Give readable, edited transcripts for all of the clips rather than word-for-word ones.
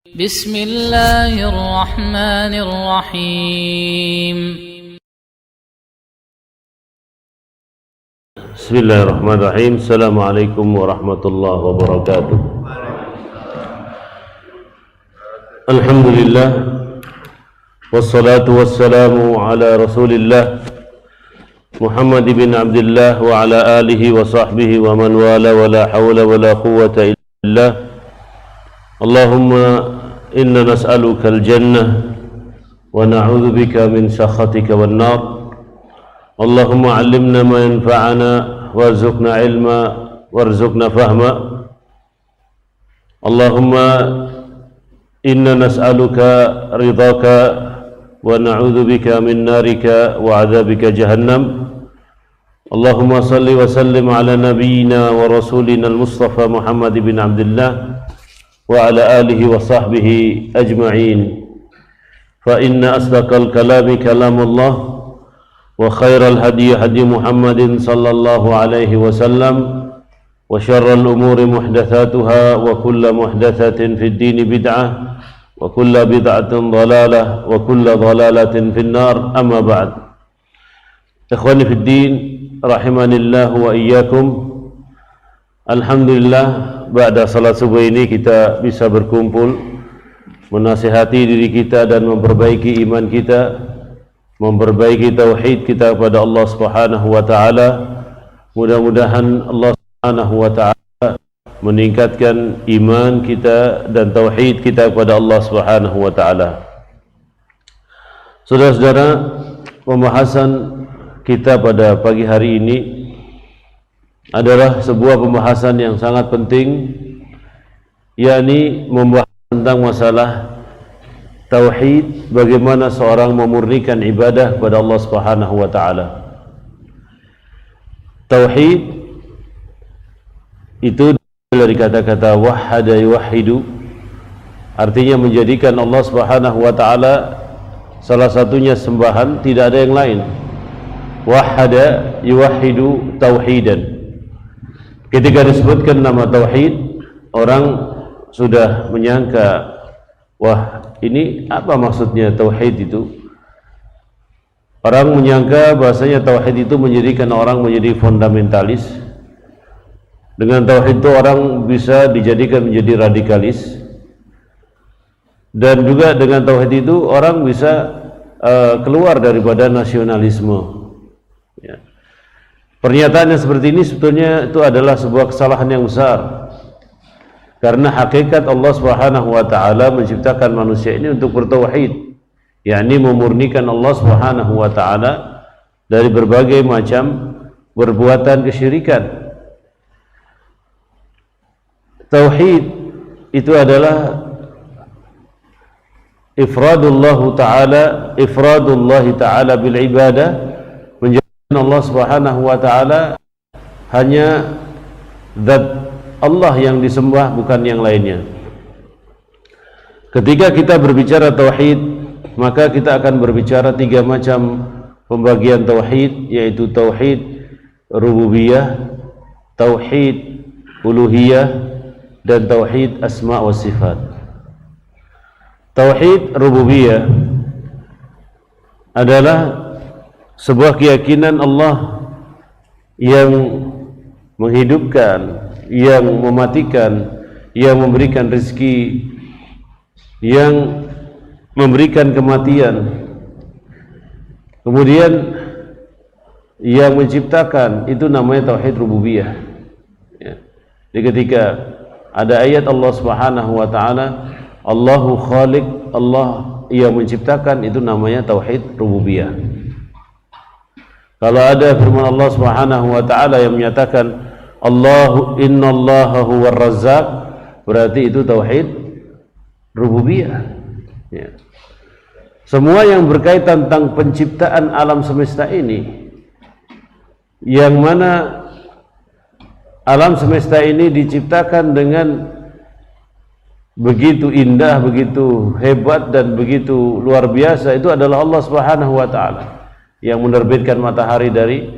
بسم الله الرحمن الرحيم. بسم الله الرحمن الرحيم. السلام عليكم ورحمة الله وبركاته. الحمد لله والصلاة والسلام على رسول الله محمد بن عبد الله وعلى آله وصحبه ومن والاه ولا حول ولا قوة إلا بالله. اللهم إنا نسألك الجنة ونعوذ بك من سخطك والنار. اللهم علمنا ما ينفعنا وارزقنا علما وارزقنا فهما. اللهم إنا نسألك رضاك ونعوذ بك من نارك وعذابك جهنم. اللهم صل وسلم على نبينا ورسولنا المصطفى محمد بن عبد الله وعلى آله وصحبه أجمعين. فإن أصدق الكلام كلام الله وخير الهدي هدي محمد صلى الله عليه وسلم وشر الأمور محدثاتها وكل محدثة في الدين بدعة وكل بدعة ضلالة وكل ضلالة في النار. أما بعد. إخواني في الدين rahimani Allah wa iyyakum. Alhamdulillah, ba'da salat subuh ini kita bisa berkumpul menasihati diri kita dan memperbaiki iman kita, memperbaiki tauhid kita kepada Allah Subhanahu wa taala. Mudah-mudahan Allah Subhanahu wa taala meningkatkan iman kita dan tauhid kita kepada Allah Subhanahu wa taala. Saudara-saudara, pembahasan kita pada pagi hari ini adalah sebuah pembahasan yang sangat penting, yakni membahas tentang masalah tauhid, bagaimana seorang memurnikan ibadah kepada Allah Subhanahu wa taala. Tauhid itu dari kata-kata wahhada yuwahhidu, artinya menjadikan Allah Subhanahu wa taala salah satunya sembahan, tidak ada yang lain. Wahhada yuwahhidu tauhidan. Ketika disebutkan nama tauhid, orang sudah menyangka, wah, ini apa maksudnya tauhid itu? Orang menyangka bahasanya tauhid itu menjadikan orang menjadi fundamentalis. Dengan tauhid itu orang bisa dijadikan menjadi radikalis. Dan juga dengan tauhid itu orang bisa keluar daripada nasionalisme. Ya. Pernyataan yang seperti ini sebetulnya itu adalah sebuah kesalahan yang besar, karena hakikat Allah Subhanahu wa taala menciptakan manusia ini untuk bertauhid, yakni memurnikan Allah Subhanahu wa taala dari berbagai macam perbuatan kesyirikan. Tauhid itu adalah ifradullah taala bil ibadah, Allah Subhanahu wa taala hanya zat Allah yang disembah, bukan yang lainnya. Ketika kita berbicara tauhid, maka kita akan berbicara tiga macam pembagian tauhid, yaitu tauhid rububiyah, tauhid uluhiyah, dan tauhid asma wa sifat. Tauhid rububiyah adalah sebuah keyakinan Allah yang menghidupkan, yang mematikan, yang memberikan rezeki, yang memberikan kematian, kemudian yang menciptakan. Itu namanya tauhid rububiyah. Ya. Jadi ketika ada ayat Allah Subhanahu wa taala, Allahu khaliq, Allah yang menciptakan, itu namanya tauhid rububiyah. Kalau ada firman Allah Subhanahu wa taala yang menyatakan Allahu innallaha huwar razzaq, berarti itu tauhid rububiyah. Ya. Semua yang berkaitan tentang penciptaan alam semesta ini, yang mana alam semesta ini diciptakan dengan begitu indah, begitu hebat, dan begitu luar biasa, itu adalah Allah Subhanahu wa taala. Yang menerbitkan matahari dari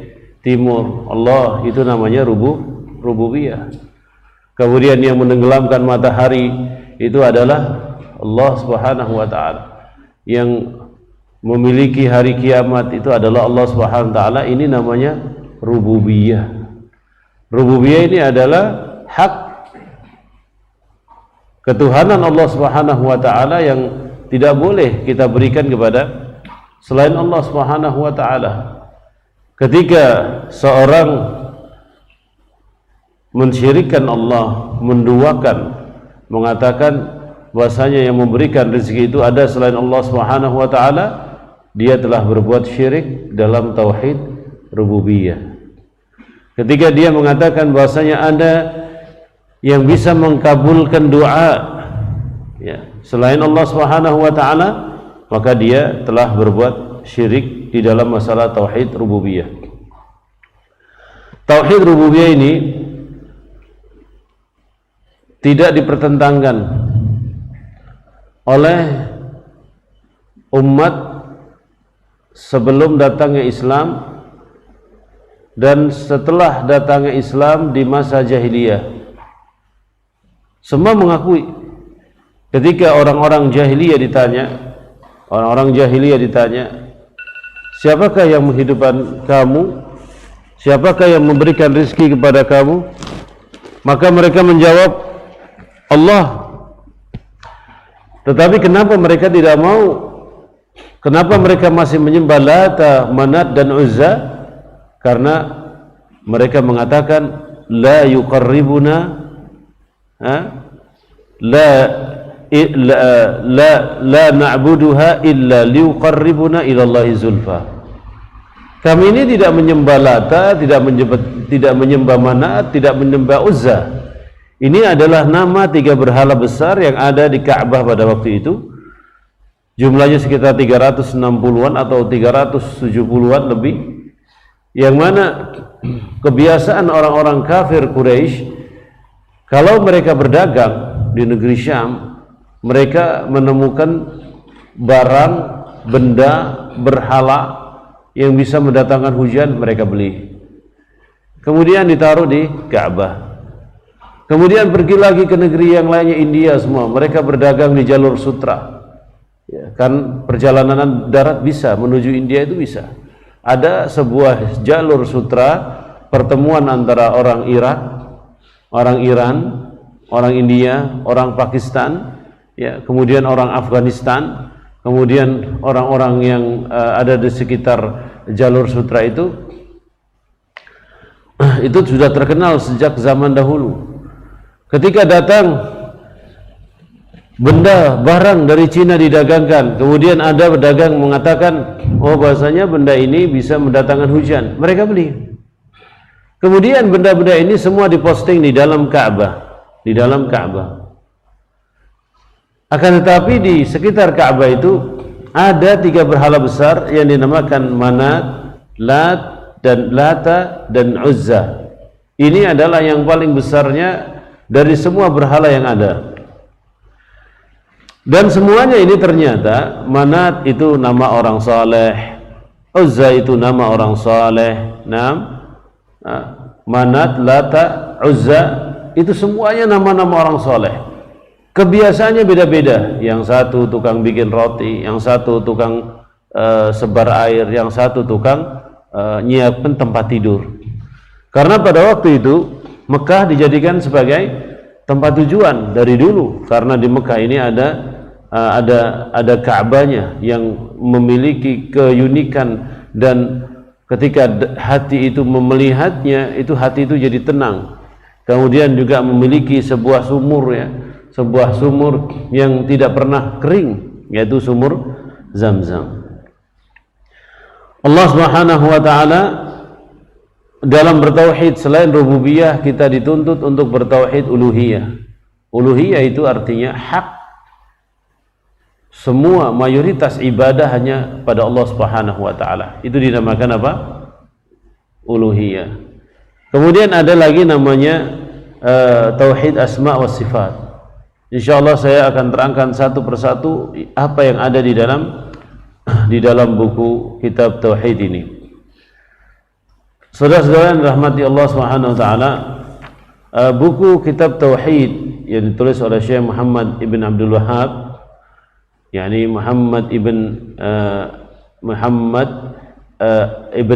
timur, Allah, itu namanya rububiyah. Kemudian yang menenggelamkan matahari itu adalah Allah Subhanahu wa taala. Yang memiliki hari kiamat itu adalah Allah Subhanahu wa taala. Ini namanya rububiyah. Rububiyah ini adalah hak ketuhanan Allah Subhanahu wa taala yang tidak boleh kita berikan kepada selain Allah Subhanahu wa taala. Ketika seorang mensyirikkan Allah, menduakan, mengatakan bahwasanya yang memberikan rezeki itu ada selain Allah Subhanahu wa taala, dia telah berbuat syirik dalam tauhid rububiyah. Ketika dia mengatakan bahwasanya ada yang bisa mengkabulkan doa ya, selain Allah Subhanahu wa taala, maka dia telah berbuat syirik di dalam masalah tauhid rububiyah. Tauhid rububiyah ini tidak dipertentangkan oleh umat sebelum datangnya Islam dan setelah datangnya Islam di masa jahiliyah. Semua mengakui. Ketika orang-orang jahiliyah ditanya, siapakah yang menghidupkan kamu? Siapakah yang memberikan rezeki kepada kamu? Maka mereka menjawab, Allah. Tetapi kenapa mereka tidak mau? Kenapa mereka masih menyembah Lata, Manat dan Uzza? Karena mereka mengatakan la yuqarribuna la na'buduha illa liuqarribuna ila Allahi zulfa. Kami ini tidak menyembah Lata, tidak menyembah Manat, tidak menyembah Uzza. Ini adalah nama 3 berhala besar yang ada di Ka'bah pada waktu itu. Jumlahnya sekitar 360-an atau 370-an lebih. Yang mana kebiasaan orang-orang kafir Quraisy, kalau mereka berdagang di negeri Syam, mereka menemukan barang, benda, berhala yang bisa mendatangkan hujan, mereka beli. Kemudian ditaruh di Ka'bah. Kemudian pergi lagi ke negeri yang lainnya, India semua. Mereka berdagang di jalur sutra. Ya, kan perjalanan darat bisa, menuju India itu bisa. Ada sebuah jalur sutra, pertemuan antara orang Irak, orang Iran, orang India, orang Pakistan, ya, kemudian orang Afghanistan, kemudian orang-orang yang ada di sekitar jalur sutra itu sudah terkenal sejak zaman dahulu. Ketika datang benda barang dari Cina didagangkan, kemudian ada pedagang mengatakan, oh bahasanya benda ini bisa mendatangkan hujan, mereka beli. Kemudian benda-benda ini semua diposting di dalam Ka'bah, Akan tetapi di sekitar Ka'bah itu ada 3 berhala besar yang dinamakan Manat, Lat dan Lata dan Uzza. Ini adalah yang paling besarnya dari semua berhala yang ada. Dan semuanya ini ternyata Manat itu nama orang saleh, Uzza itu nama orang saleh. Manat, Lata, Uzza itu semuanya nama-nama orang saleh. Kebiasaannya beda-beda. Yang satu tukang bikin roti, yang satu tukang sebar air, yang satu tukang nyiapin tempat tidur. Karena pada waktu itu Mekah dijadikan sebagai tempat tujuan dari dulu, karena di Mekah ini ada Ka'bahnya yang memiliki keunikan, dan ketika hati itu melihatnya, itu hati itu jadi tenang. Kemudian juga memiliki sebuah sumur, ya, sebuah sumur yang tidak pernah kering, yaitu sumur Zam-Zam. Allah Subhanahu wa taala dalam bertauhid selain rububiyah, kita dituntut untuk bertauhid uluhiyah. Uluhiyah itu artinya hak semua mayoritas ibadah hanya pada Allah Subhanahu wa taala. Itu dinamakan apa? Uluhiyah. Kemudian ada lagi namanya tauhid asma wa sifat. Insyaallah saya akan terangkan satu persatu apa yang ada di dalam buku kitab tauhid ini. Saudara-saudara yang dirahmati Allah Subhanahu wa taala, buku kitab tauhid yang ditulis oleh Syekh Muhammad Ibn Abdul Wahhab yakni Muhammad ibn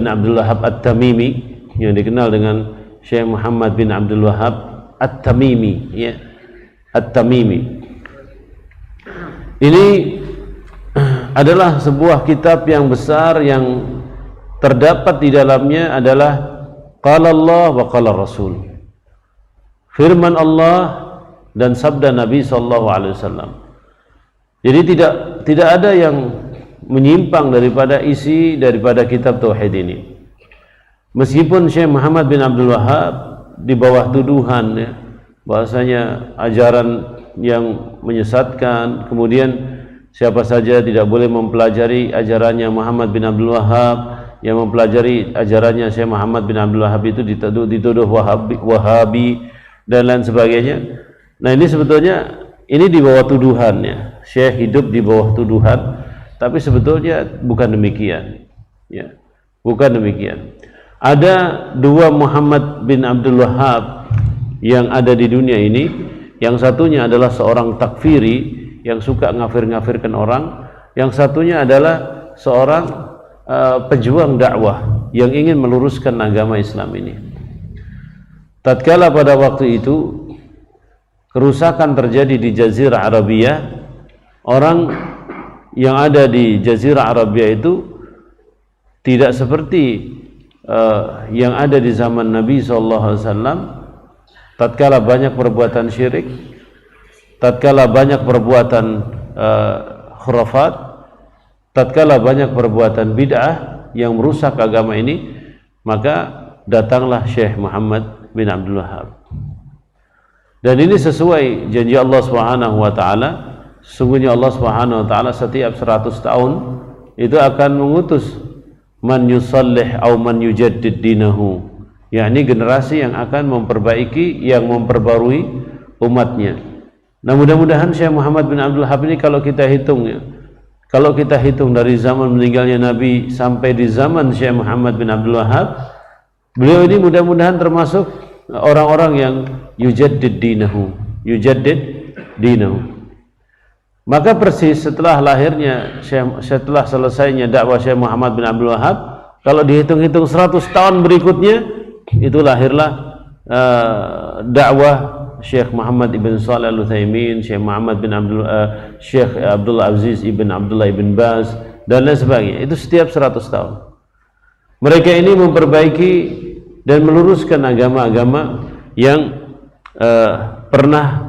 Abdul Wahhab At-Tamimi, yang dikenal dengan Syekh Muhammad bin Abdul Wahhab At-Tamimi, ya, At-Tamimi. Ini adalah sebuah kitab yang besar yang terdapat di dalamnya adalah qala Allah wa qala Rasul, firman Allah dan sabda Nabi sallallahu alaihi wasallam. Jadi tidak ada yang menyimpang daripada isi daripada kitab tauhid ini. Meskipun Syekh Muhammad bin Abdul Wahhab di bawah tuduhan, ya, bahasanya ajaran yang menyesatkan, kemudian siapa saja tidak boleh mempelajari ajarannya Muhammad bin Abdul Wahhab, yang mempelajari ajarannya Syekh Muhammad bin Abdul Wahhab itu dituduh Wahabi dan lain sebagainya. Nah, ini sebetulnya ini di bawah tuduhannya. Syekh hidup di bawah tuduhan, tapi sebetulnya bukan demikian, ya, bukan demikian. Ada dua Muhammad bin Abdul Wahhab yang ada di dunia ini. Yang satunya adalah seorang takfiri yang suka ngafir-ngafirkan orang, yang satunya adalah seorang pejuang dakwah yang ingin meluruskan agama Islam ini. Tatkala pada waktu itu kerusakan terjadi di Jazirah Arabia, orang yang ada di Jazirah Arabia itu tidak seperti yang ada di zaman Nabi SAW. Tatkala banyak perbuatan syirik, tatkala banyak perbuatan khurafat, tatkala banyak perbuatan bid'ah yang merusak agama ini, maka datanglah Syekh Muhammad bin Abdul Wahhab. Dan ini sesuai janji Allah Subhanahu wa taala. Sesungguhnya Allah Subhanahu wa taala setiap 100 tahun itu akan mengutus man yusallih au man yujaddid dinahu, yakni generasi yang akan memperbaiki, yang memperbarui umatnya. Nah, mudah-mudahan Syekh Muhammad bin Abdul Wahhab ini kalau kita hitung, ya, kalau kita hitung dari zaman meninggalnya Nabi sampai di zaman Syekh Muhammad bin Abdul Wahhab, beliau ini mudah-mudahan termasuk orang-orang yang yujaddid dinahu, yujaddid dinahu. Maka persis setelah lahirnya, setelah selesainya dakwah Syekh Muhammad bin Abdul Wahhab, kalau dihitung-hitung 100 tahun berikutnya, itu lahirlah dakwah Syekh Muhammad ibn Shalih Al-Utsaimin, Syekh Muhammad bin Syekh Abdul Aziz ibn Abdullah ibn Baz dan lain sebagainya. Itu setiap 100 tahun. Mereka ini memperbaiki dan meluruskan agama-agama yang pernah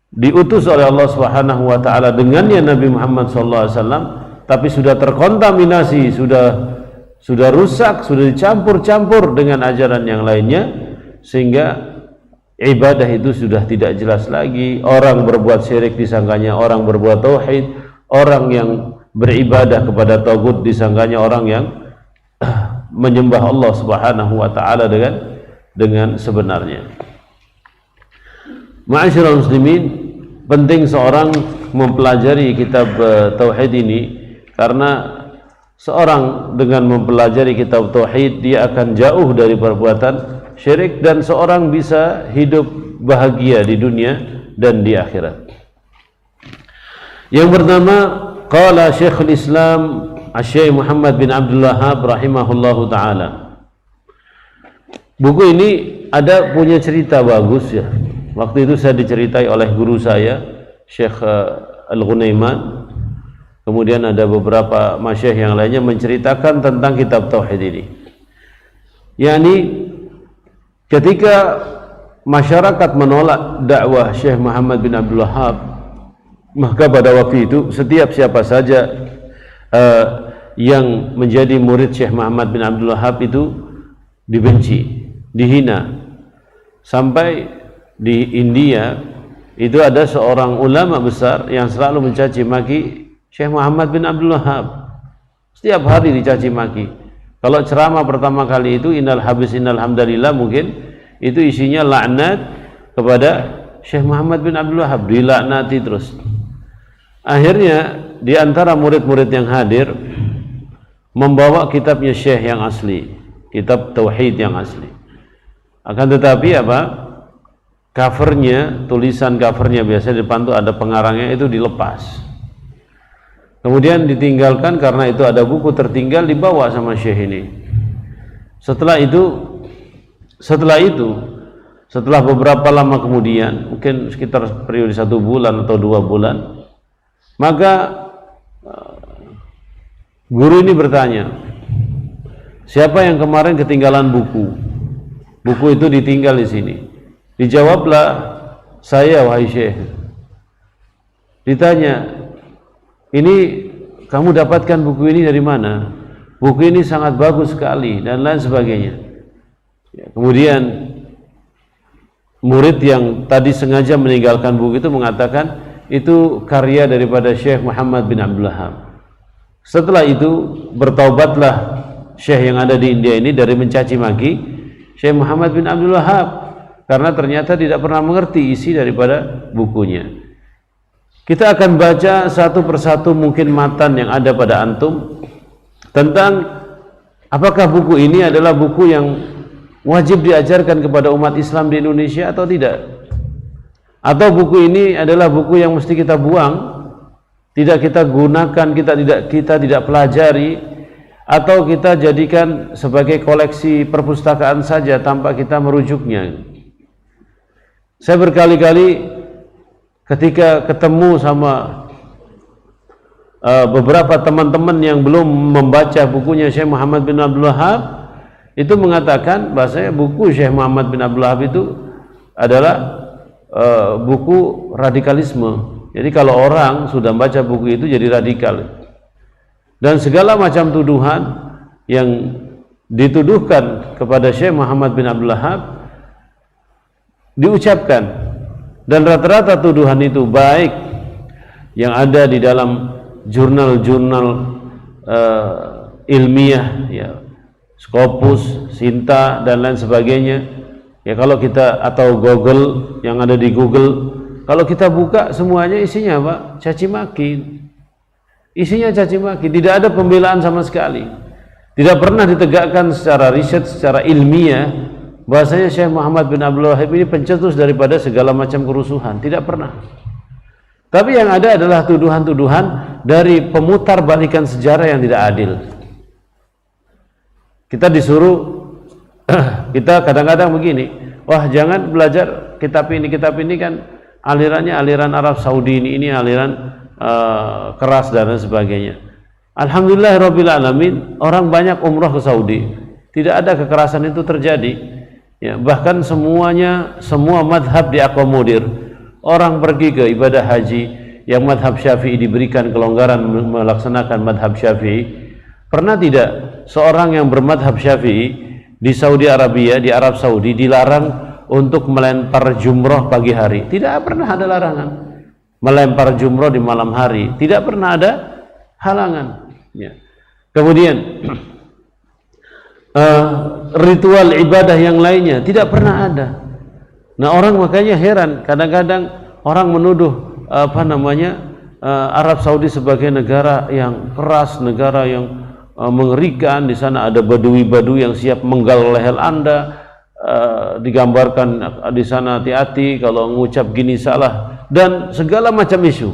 diutus oleh Allah Subhanahu wa taala dengannya Nabi Muhammad sallallahu alaihi wasallam, tapi sudah terkontaminasi, sudah rusak, sudah dicampur-campur dengan ajaran yang lainnya, sehingga ibadah itu sudah tidak jelas lagi. Orang berbuat syirik disangkanya orang berbuat tauhid, orang yang beribadah kepada tagut disangkanya orang yang menyembah Allah Subhanahu wa taala dengan sebenarnya. Ma'asyiral muslimin, penting seorang mempelajari kitab tauhid ini, karena seorang dengan mempelajari kitab tauhid dia akan jauh dari perbuatan syirik dan seorang bisa hidup bahagia di dunia dan di akhirat. Yang pertama, qala Syekhul Islam Asy-Syaikh Muhammad bin Abdul Wahhab rahimahullahu taala. Buku ini ada punya cerita bagus, ya. Waktu itu saya diceritai oleh guru saya, Syekh Al-Ghunaiman. Kemudian ada beberapa masyayikh yang lainnya menceritakan tentang kitab tauhid ini. yakni ketika masyarakat menolak dakwah Syekh Muhammad bin Abdul Wahhab, maka pada waktu itu setiap siapa saja yang menjadi murid Syekh Muhammad bin Abdul Wahhab itu dibenci, dihina. Sampai di India itu ada seorang ulama besar yang selalu mencaci maki Syekh Muhammad bin Abdul Wahhab. Setiap hari dicaci maki. Kalau ceramah pertama kali itu innal habis innal hamdalillah, mungkin itu isinya laknat kepada Syekh Muhammad bin Abdul Wahhab, dilaknati terus. Akhirnya di antara murid-murid yang hadir membawa kitabnya Syekh yang asli, kitab tauhid yang asli. Akan tetapi apa? Covernya, tulisan covernya biasanya di depan itu ada pengarangnya, itu dilepas. Kemudian ditinggalkan karena itu ada buku tertinggal, dibawa sama Syekh ini. Setelah beberapa lama kemudian, mungkin sekitar periode 1 bulan atau 2 bulan, maka guru ini bertanya, siapa yang kemarin ketinggalan buku? Buku itu ditinggal di sini. Dijawablah, saya wahai Syekh. Ditanya, ini kamu dapatkan buku ini dari mana? Buku ini sangat bagus sekali dan lain sebagainya. Ya, kemudian murid yang tadi sengaja meninggalkan buku itu mengatakan itu karya daripada Syekh Muhammad bin Abdul Wahab. Setelah itu bertaubatlah Syekh yang ada di India ini dari mencaci maki Syekh Muhammad bin Abdul Wahab karena ternyata tidak pernah mengerti isi daripada bukunya. Kita akan baca satu persatu mungkin matan yang ada pada antum tentang apakah buku ini adalah buku yang wajib diajarkan kepada umat Islam di Indonesia atau tidak, atau buku ini adalah buku yang mesti kita buang, tidak kita gunakan, kita tidak pelajari, atau kita jadikan sebagai koleksi perpustakaan saja tanpa kita merujuknya. Saya berkali-kali ketika ketemu sama beberapa teman-teman yang belum membaca bukunya Syekh Muhammad bin Abdul Wahab, itu mengatakan bahasanya buku Syekh Muhammad bin Abdul Wahab itu adalah buku radikalisme. Jadi kalau orang sudah baca buku itu jadi radikal, dan segala macam tuduhan yang dituduhkan kepada Syekh Muhammad bin Abdul Wahab diucapkan. Dan rata-rata tuduhan itu baik yang ada di dalam jurnal-jurnal ilmiah, ya, Scopus, Sinta dan lain sebagainya. Ya kalau kita, atau Google, yang ada di Google, kalau kita buka semuanya isinya apa? Caci maki. Isinya caci maki, tidak ada pembelaan sama sekali. Tidak pernah ditegakkan secara riset, secara ilmiah bahasanya Syekh Muhammad bin Abdul Wahab ini pencetus daripada segala macam kerusuhan. Tidak pernah. Tapi yang ada adalah tuduhan-tuduhan dari pemutar balikan sejarah yang tidak adil. Kita disuruh, kita kadang-kadang begini, wah jangan belajar kitab ini kan alirannya aliran Arab Saudi, ini aliran keras dan lain sebagainya. Alhamdulillahirabbil alamin, orang banyak umrah ke Saudi, tidak ada kekerasan itu terjadi. Ya, bahkan semua madhab diakomodir. Orang pergi ke ibadah haji yang madhab Syafi'i diberikan kelonggaran melaksanakan madhab Syafi'i. Pernah tidak seorang yang bermadhab Syafi'i di Saudi Arabia, di Arab Saudi, dilarang untuk melempar jumroh pagi hari? Tidak pernah ada larangan. Melempar jumroh di malam hari tidak pernah ada halangan. Ya. Kemudian ritual ibadah yang lainnya tidak pernah ada. Nah, orang makanya heran, kadang-kadang orang menuduh Arab Saudi sebagai negara yang keras, negara yang mengerikan. Di sana ada badui-badui yang siap menggal leher Anda, digambarkan di sana hati-hati kalau mengucap gini salah, dan segala macam isu.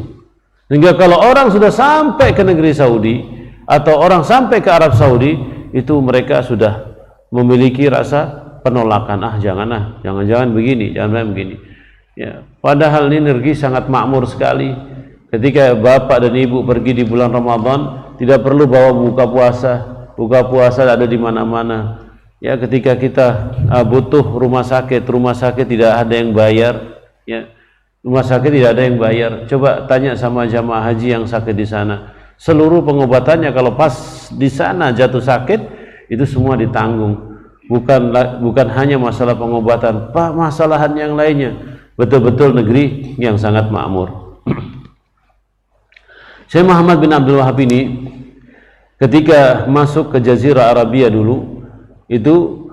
Sehingga kalau orang sudah sampai ke negeri Saudi atau orang sampai ke Arab Saudi, itu mereka sudah memiliki rasa penolakan. Jangan begini, jangan begini. Ya, padahal ini negeri sangat makmur sekali. Ketika bapak dan ibu pergi di bulan Ramadan, tidak perlu bawa buka puasa ada di mana-mana. Ya, ketika kita butuh rumah sakit tidak ada yang bayar. Ya, rumah sakit tidak ada yang bayar. Coba tanya sama jamaah haji yang sakit di sana. Seluruh pengobatannya kalau pas di sana jatuh sakit itu semua ditanggung. Bukan hanya masalah pengobatan, masalahan yang lainnya. Betul-betul negeri yang sangat makmur. Syekh Muhammad bin Abdul Wahab ini ketika masuk ke Jazirah Arabia dulu, itu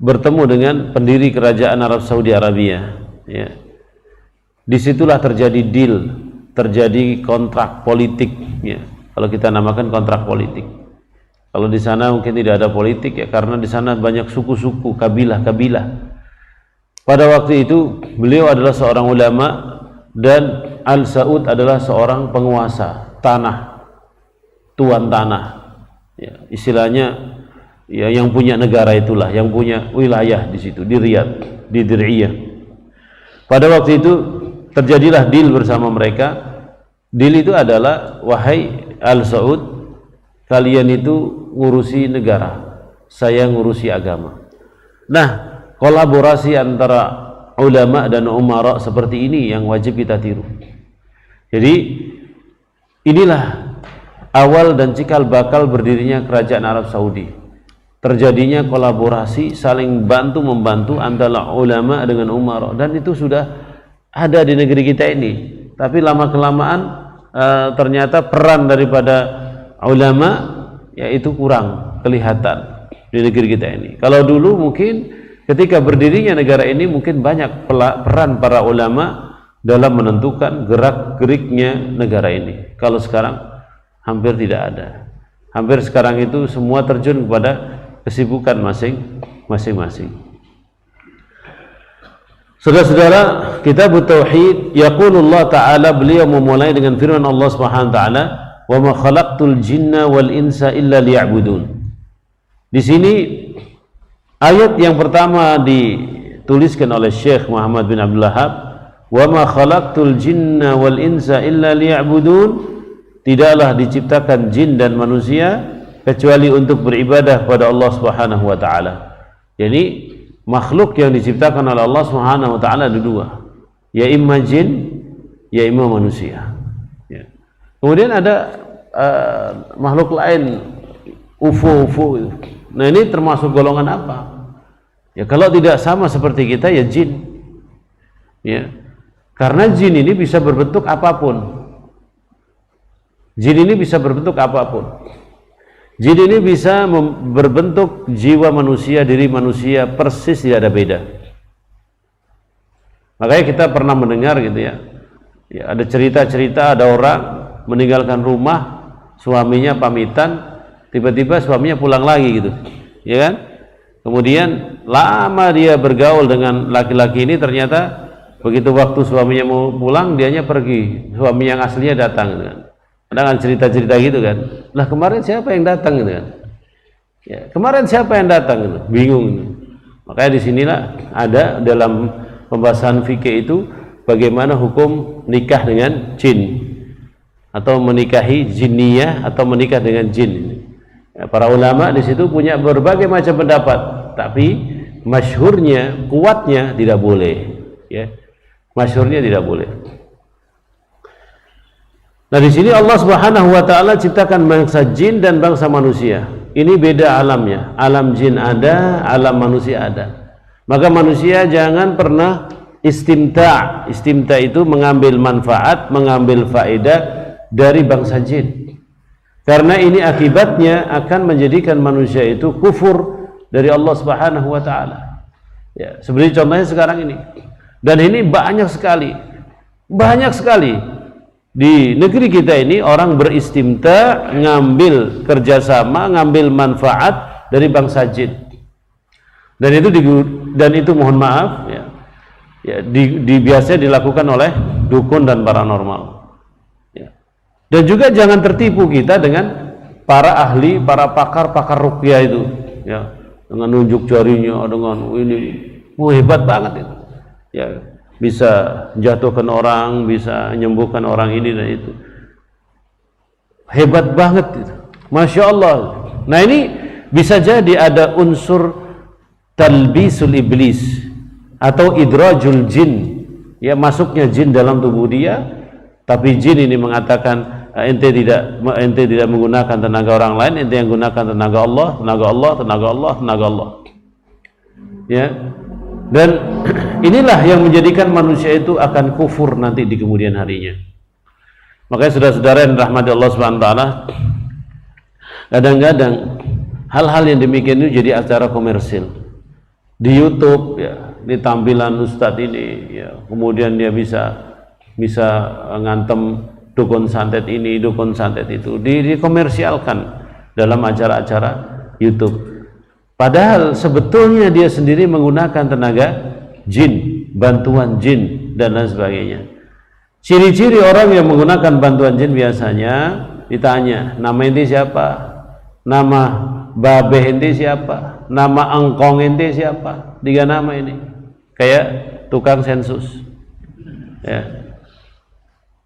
bertemu dengan pendiri kerajaan Arab Saudi Arabia. Ya. Disitulah terjadi deal, terjadi kontrak politik. Ya. Kalau kita namakan kontrak politik. Kalau di sana mungkin tidak ada politik, ya karena di sana banyak suku-suku, kabilah-kabilah. Pada waktu itu beliau adalah seorang ulama dan Al Saud adalah seorang penguasa tanah. tuan tanah, ya, istilahnya ya yang punya negara itulah, yang punya wilayah di situ, di Riyadh, di Dir'iyah. Pada waktu itu terjadilah deal bersama mereka. Deal itu adalah, wahai Al Saud, kalian itu ngurusi negara, saya ngurusi agama. Nah, kolaborasi antara ulama dan umara seperti ini yang wajib kita tiru. Jadi inilah awal dan cikal bakal berdirinya kerajaan Arab Saudi. Terjadinya kolaborasi, saling bantu membantu antara ulama dengan umara, dan itu sudah ada di negeri kita ini. Tapi lama kelamaan ternyata peran daripada ulama yaitu kurang kelihatan di negeri kita ini. Kalau dulu mungkin ketika berdirinya negara ini mungkin banyak peran para ulama dalam menentukan gerak-geriknya negara ini. Kalau sekarang hampir tidak ada. Hampir sekarang itu semua terjun kepada kesibukan masing-masing. Saudara-saudara, kitab Tauhid, yaqulullah ta'ala, beliau memulai dengan firman Allah Subhanahu wa taala, "Wa ma khalaqtul jinna wal insa illa liya'budun." Di sini ayat yang pertama dituliskan oleh Syekh Muhammad bin Abdul Wahhab, "Wa ma khalaqtul jinna wal insa illa liya'budun." Tidaklah diciptakan jin dan manusia kecuali untuk beribadah kepada Allah Subhanahu wa taala. Jadi makhluk yang diciptakan oleh Allah Subhanahu wa taala ada dua, ya imma jin, ya imma manusia. Ya. Kemudian ada makhluk lain, UFO. Nah, ini termasuk golongan apa? Ya, kalau tidak sama seperti kita, ya jin. Ya. Karena jin ini bisa berbentuk apapun. Jin ini bisa berbentuk apapun. Jin ini bisa berbentuk jiwa manusia, diri manusia, persis tidak ada beda. Makanya kita pernah mendengar gitu ya, ada cerita-cerita ada orang meninggalkan rumah, suaminya pamitan, tiba-tiba suaminya pulang lagi gitu, ya kan? Kemudian lama dia bergaul dengan laki-laki ini, ternyata begitu waktu suaminya mau pulang, dianya pergi, suami yang aslinya datang gitu kan. Ada kan cerita-cerita gitu kan, lah kemarin siapa yang datang gitu kan, ya, kemarin siapa yang datang gitu, bingung gitu. Makanya disinilah ada dalam pembahasan fikih itu bagaimana hukum nikah dengan jin atau menikahi jinniyah atau menikah dengan jin. Ya, para ulama di situ punya berbagai macam pendapat, tapi masyhurnya, kuatnya tidak boleh, ya, masyhurnya tidak boleh. Nah, di sini Allah Subhanahu wa taala ciptakan bangsa jin dan bangsa manusia. Ini beda alamnya. Alam jin ada, alam manusia ada. Maka manusia jangan pernah istimta'. Istimta' itu mengambil manfaat, mengambil faedah dari bangsa jin. Karena ini akibatnya akan menjadikan manusia itu kufur dari Allah Subhanahu wa taala. Ya, seperti contohnya sekarang ini. Dan ini banyak sekali. Banyak sekali. Di negeri kita ini orang beristimta, ngambil kerjasama, ngambil manfaat dari bangsa jin, dan itu mohon maaf ya, biasanya dilakukan oleh dukun dan paranormal. Ya. Dan juga jangan tertipu kita dengan para ahli, para pakar ruqyah itu, ya, dengan nunjuk jarinya, dengan ini, hebat banget itu. Ya. Bisa jatuhkan orang, bisa menyembuhkan orang ini dan itu, hebat banget itu. Masya Allah. Nah, ini bisa jadi ada unsur talbisul iblis atau idrajul jin, ya, masuknya jin dalam tubuh dia, tapi jin ini mengatakan ente tidak menggunakan tenaga orang lain, ente yang gunakan tenaga Allah, tenaga Allah. Ya. Dan inilah yang menjadikan manusia itu akan kufur nanti di kemudian harinya. Makanya saudara-saudara yang rahmati Allah Subhanahu wa taala, kadang-kadang hal-hal yang demikian itu jadi acara komersil. Di YouTube, ya, di tampilan ustadz ini, ya, kemudian dia bisa ngantem dukun santet ini, dukun santet itu, dikomersialkan dalam acara-acara YouTube. Padahal sebetulnya dia sendiri menggunakan tenaga jin, bantuan jin dan lain sebagainya. Ciri-ciri orang yang menggunakan bantuan jin biasanya ditanya, nama ente siapa? Nama babeh ente siapa? Nama engkong ente siapa? 3 nama ini. Kayak tukang sensus. Ya.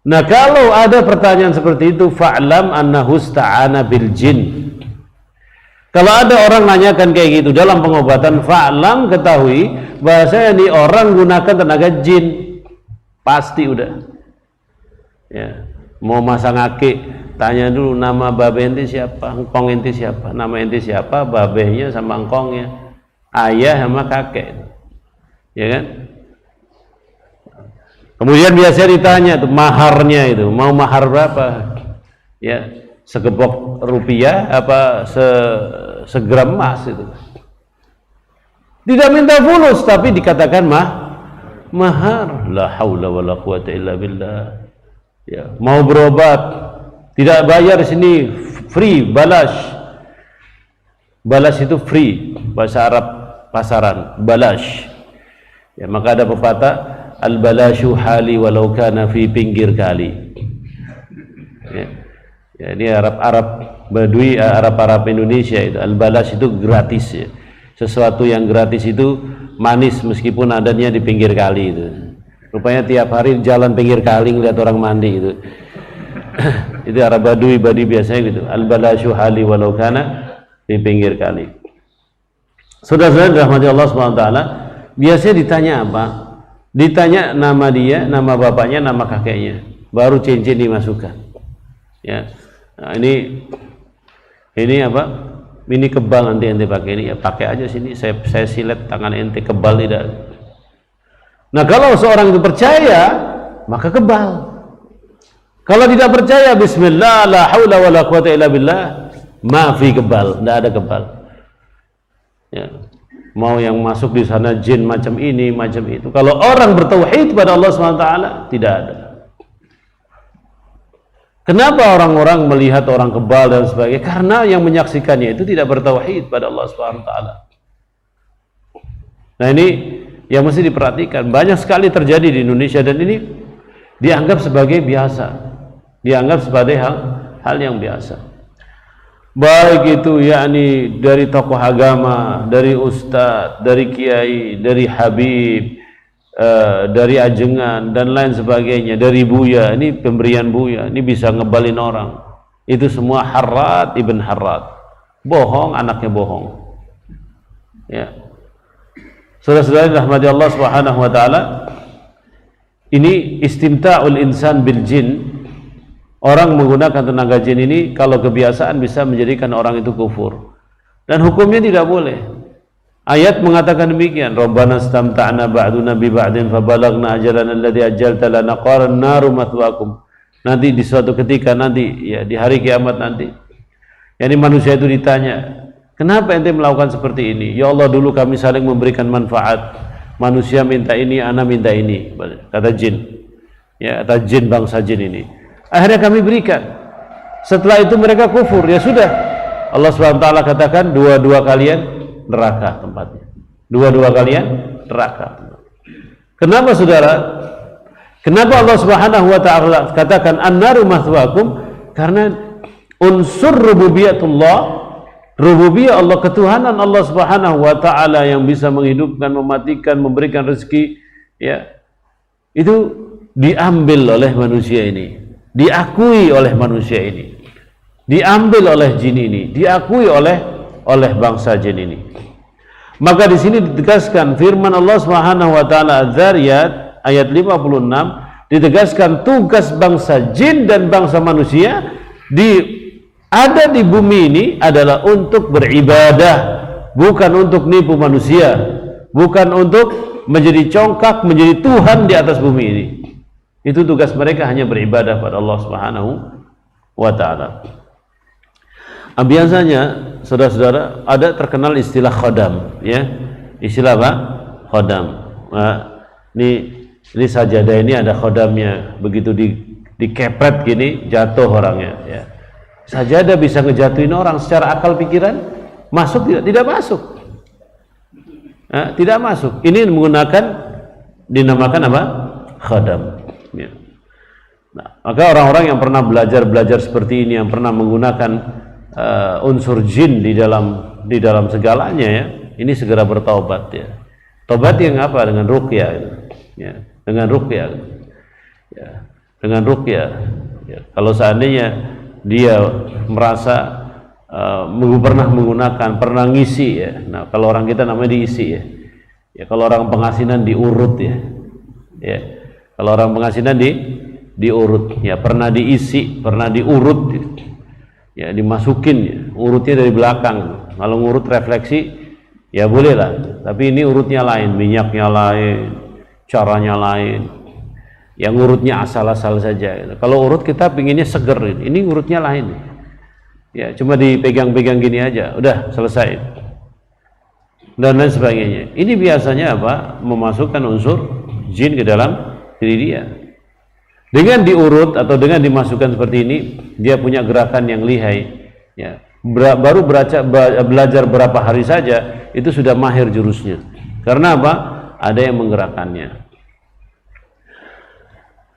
Nah, kalau ada pertanyaan seperti itu, fa'lam annahu ista'ana bil jin. Kalau ada orang nanyakan kayak gitu dalam pengobatan, fa'lam, ketahui bahasanya ini orang gunakan tenaga jin. Pasti udah. Ya. Mau masang akik, tanya dulu nama babe ente siapa, engkong ente siapa, nama ente siapa, babehnya sama engkongnya, ayah sama kakek, ya kan? Kemudian biasanya ditanya tuh maharnya itu, mau mahar berapa? Ya, segepok rupiah apa segram emas itu. Tidak minta fulus tapi dikatakan mahar. La haula wala quwata illa billah. Ya, mau berobat tidak bayar sini free, balas. Balas itu free, bahasa Arab pasaran, balas. Ya, maka ada pepatah al-balashu hali walau kana fi pinggir kali. Ya, ya ini Arab Badui, Arab Indonesia itu al-balas itu gratis ya. Sesuatu yang gratis itu manis meskipun adanya di pinggir kali itu. Rupanya tiap hari jalan pinggir kali ngeliat orang mandi itu. Itu Arab Badui biasanya gitu. Al-balashu hali walau kana di pinggir kali. Saudara-saudara rahmati Allah SWT, biasanya ditanya apa? Ditanya nama dia, nama bapaknya, nama kakeknya, baru cincin dimasukkan. Ya, nah, ini apa? Ini kebal nanti ente pakai ini, ya pakai aja sini. Saya silet tangan ente, kebal tidak. Nah, kalau seorang itu percaya, maka kebal. Kalau tidak percaya, bismillah, la haula wala quwata illa billah, maafi kebal, tidak ada kebal. Ya. Mau yang masuk di sana jin macam ini, macam itu. Kalau orang bertauhid pada Allah SWT, tidak ada. Kenapa orang-orang melihat orang kebal dan sebagainya? Karena yang menyaksikannya itu tidak bertauhid pada Allah SWT. Nah, ini yang mesti diperhatikan. Banyak sekali terjadi di Indonesia dan ini dianggap sebagai biasa, dianggap sebagai hal yang biasa. Baik itu yakni dari tokoh agama, dari ustadz, dari kiai, dari habib, dari ajengan dan lain sebagainya, dari buya. Ini pemberian buya, ini bisa ngebalin orang. Itu semua Harrat ibn Harrat, bohong, anaknya bohong. Ya, saudara-saudara rahmati Allah Subhanahu wa taala, ini istimta'ul insan bil jin. Orang menggunakan tenaga jin ini kalau kebiasaan bisa menjadikan orang itu kufur, dan hukumnya tidak boleh. Ayat mengatakan demikian, Rabbana istamta'na ba'duna bi ba'din fabalagna ajalana alladhi ajjalta lana qaran naru mathwaakum. Nanti di suatu ketika nanti, ya di hari kiamat nanti, yakni manusia itu ditanya, kenapa ente melakukan seperti ini? Ya Allah, dulu kami saling memberikan manfaat, manusia minta ini, ana minta ini, kata jin. Ya, kata jin, bangsa jin ini. Akhirnya kami berikan. Setelah itu mereka kufur, ya sudah. Allah SWT katakan, dua-dua kalian neraka tempatnya. Dua-dua kalian neraka. Kenapa saudara? Kenapa Allah Subhanahu wa taala katakan an-naru mathwaakum? Karena unsur rububiyatullah, rububiyah Allah, ketuhanan Allah Subhanahu wa taala yang bisa menghidupkan, mematikan, memberikan rezeki, ya. Itu diambil oleh manusia ini. Diakui oleh manusia ini, diambil oleh jin ini, diakui oleh bangsa jin ini. Maka di sini ditegaskan firman Allah Subhanahu wa taala Az-Zariyat ayat 56, ditegaskan tugas bangsa jin dan bangsa manusia ada di bumi ini adalah untuk beribadah, bukan untuk nipu manusia, bukan untuk menjadi congkak, menjadi Tuhan di atas bumi ini. Itu tugas mereka, hanya beribadah pada Allah Subhanahu wa taala. Biasanya saudara-saudara ada terkenal istilah khodam, ya. Istilah apa? Khodam. Nah, ini sajadah ini ada khodamnya, begitu dikepret gini jatuh orangnya, ya. Sajadah bisa ngejatuhin orang secara akal pikiran, masuk tidak? Tidak masuk. Nah, tidak masuk. Ini menggunakan, dinamakan apa? Khodam. Ya. Nah, maka orang-orang yang pernah belajar seperti ini, yang pernah menggunakan unsur jin di dalam segalanya, ya, ini segera bertaubat, ya. Taubat yang apa? Dengan ruqyah, ya. Dengan ruqyah, ya. Dengan ruqyah, ya. Kalau seandainya dia merasa pernah ngisi, ya. Nah, kalau orang kita namanya diisi, ya. Ya, kalau orang pengasinan diurut, ya. Ya. Kalau orang pengasinan diurut, ya, pernah diisi, pernah diurut, ya, dimasukin, ya, urutnya dari belakang. Kalau ngurut refleksi, ya boleh lah, tapi ini urutnya lain, minyaknya lain, caranya lain, yang urutnya asal-asal saja. Kalau urut kita pinginnya seger, ini urutnya lain, ya, cuma dipegang-pegang gini aja, udah selesai, dan lain sebagainya. Ini biasanya apa? Memasukkan unsur jin ke dalam diri dia. Dengan diurut atau dengan dimasukkan seperti ini, dia punya gerakan yang lihai, ya. Baru belajar berapa hari saja itu sudah mahir jurusnya. Karena apa? Ada yang menggerakkannya.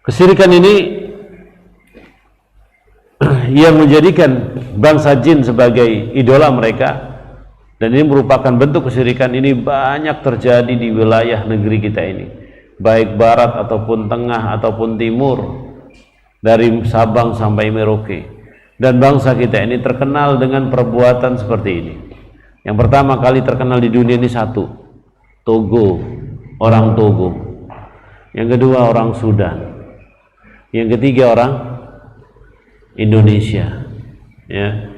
Kesyirikan ini yang menjadikan bangsa jin sebagai idola mereka, dan ini merupakan bentuk kesyirikan ini banyak terjadi di wilayah negeri kita ini, baik barat ataupun tengah ataupun timur, dari Sabang sampai Merauke. Dan bangsa kita ini terkenal dengan perbuatan seperti ini. Yang pertama kali terkenal di dunia ini satu, Togo, orang Togo. Yang kedua orang Sudan. Yang ketiga orang Indonesia, ya.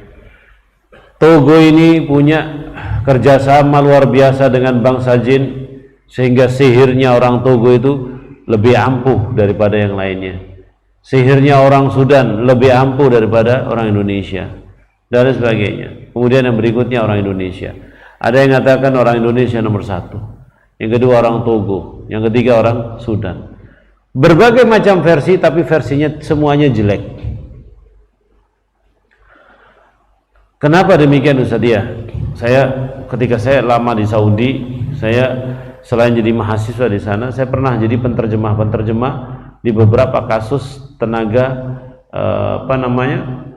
Togo ini punya kerjasama luar biasa dengan bangsa jin, sehingga sihirnya orang Togo itu lebih ampuh daripada yang lainnya. Sihirnya orang Sudan lebih ampuh daripada orang Indonesia, dan sebagainya. Kemudian yang berikutnya orang Indonesia. Ada yang mengatakan orang Indonesia nomor satu, yang kedua orang Togo, yang ketiga orang Sudan. Berbagai macam versi, tapi versinya semuanya jelek. Kenapa demikian, Ustaz? Ketika saya lama di Saudi, saya selain jadi mahasiswa di sana, saya pernah jadi penterjemah di beberapa kasus tenaga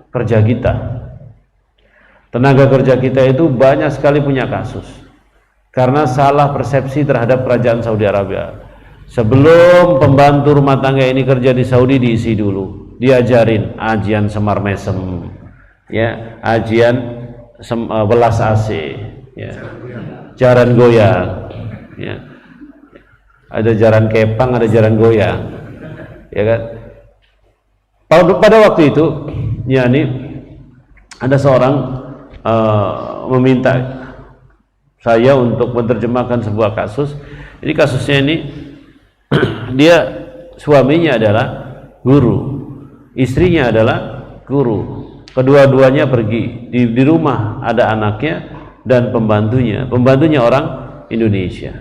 kerja kita. Tenaga kerja kita itu banyak sekali punya kasus karena salah persepsi terhadap kerajaan Saudi Arabia. Sebelum pembantu rumah tangga ini kerja di Saudi, diisi dulu, diajarin ajian semar mesem, ya, ajian welas AC, ya, jaran goyang, ya. Ada jaran kepang, ada jaran goyang, ya kan. Pada waktu itu, ya, ini ada seorang meminta saya untuk menerjemahkan sebuah kasus. Ini kasusnya ini dia suaminya adalah guru, istrinya adalah guru, kedua-duanya pergi, di rumah ada anaknya dan pembantunya orang Indonesia.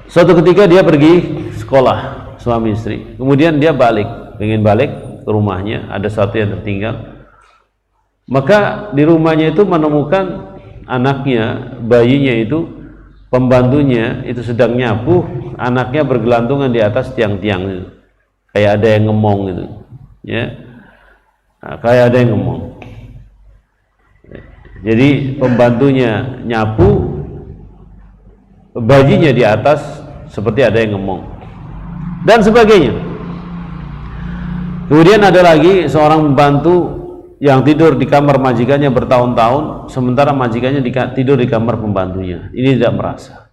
Suatu ketika dia pergi sekolah, suami istri, kemudian dia pengen balik ke rumahnya, ada sesuatu yang tertinggal. Maka di rumahnya itu menemukan anaknya, bayinya itu, pembantunya itu sedang nyapu, anaknya bergelantungan di atas tiang-tiang itu, kayak ada yang ngemong gitu, ya. Nah, kayak ada yang ngomong. Jadi pembantunya nyapu, bajinya di atas seperti ada yang ngomong, dan sebagainya. Kemudian ada lagi seorang pembantu yang tidur di kamar majikannya bertahun-tahun, sementara majikannya tidur di kamar pembantunya. Ini tidak merasa.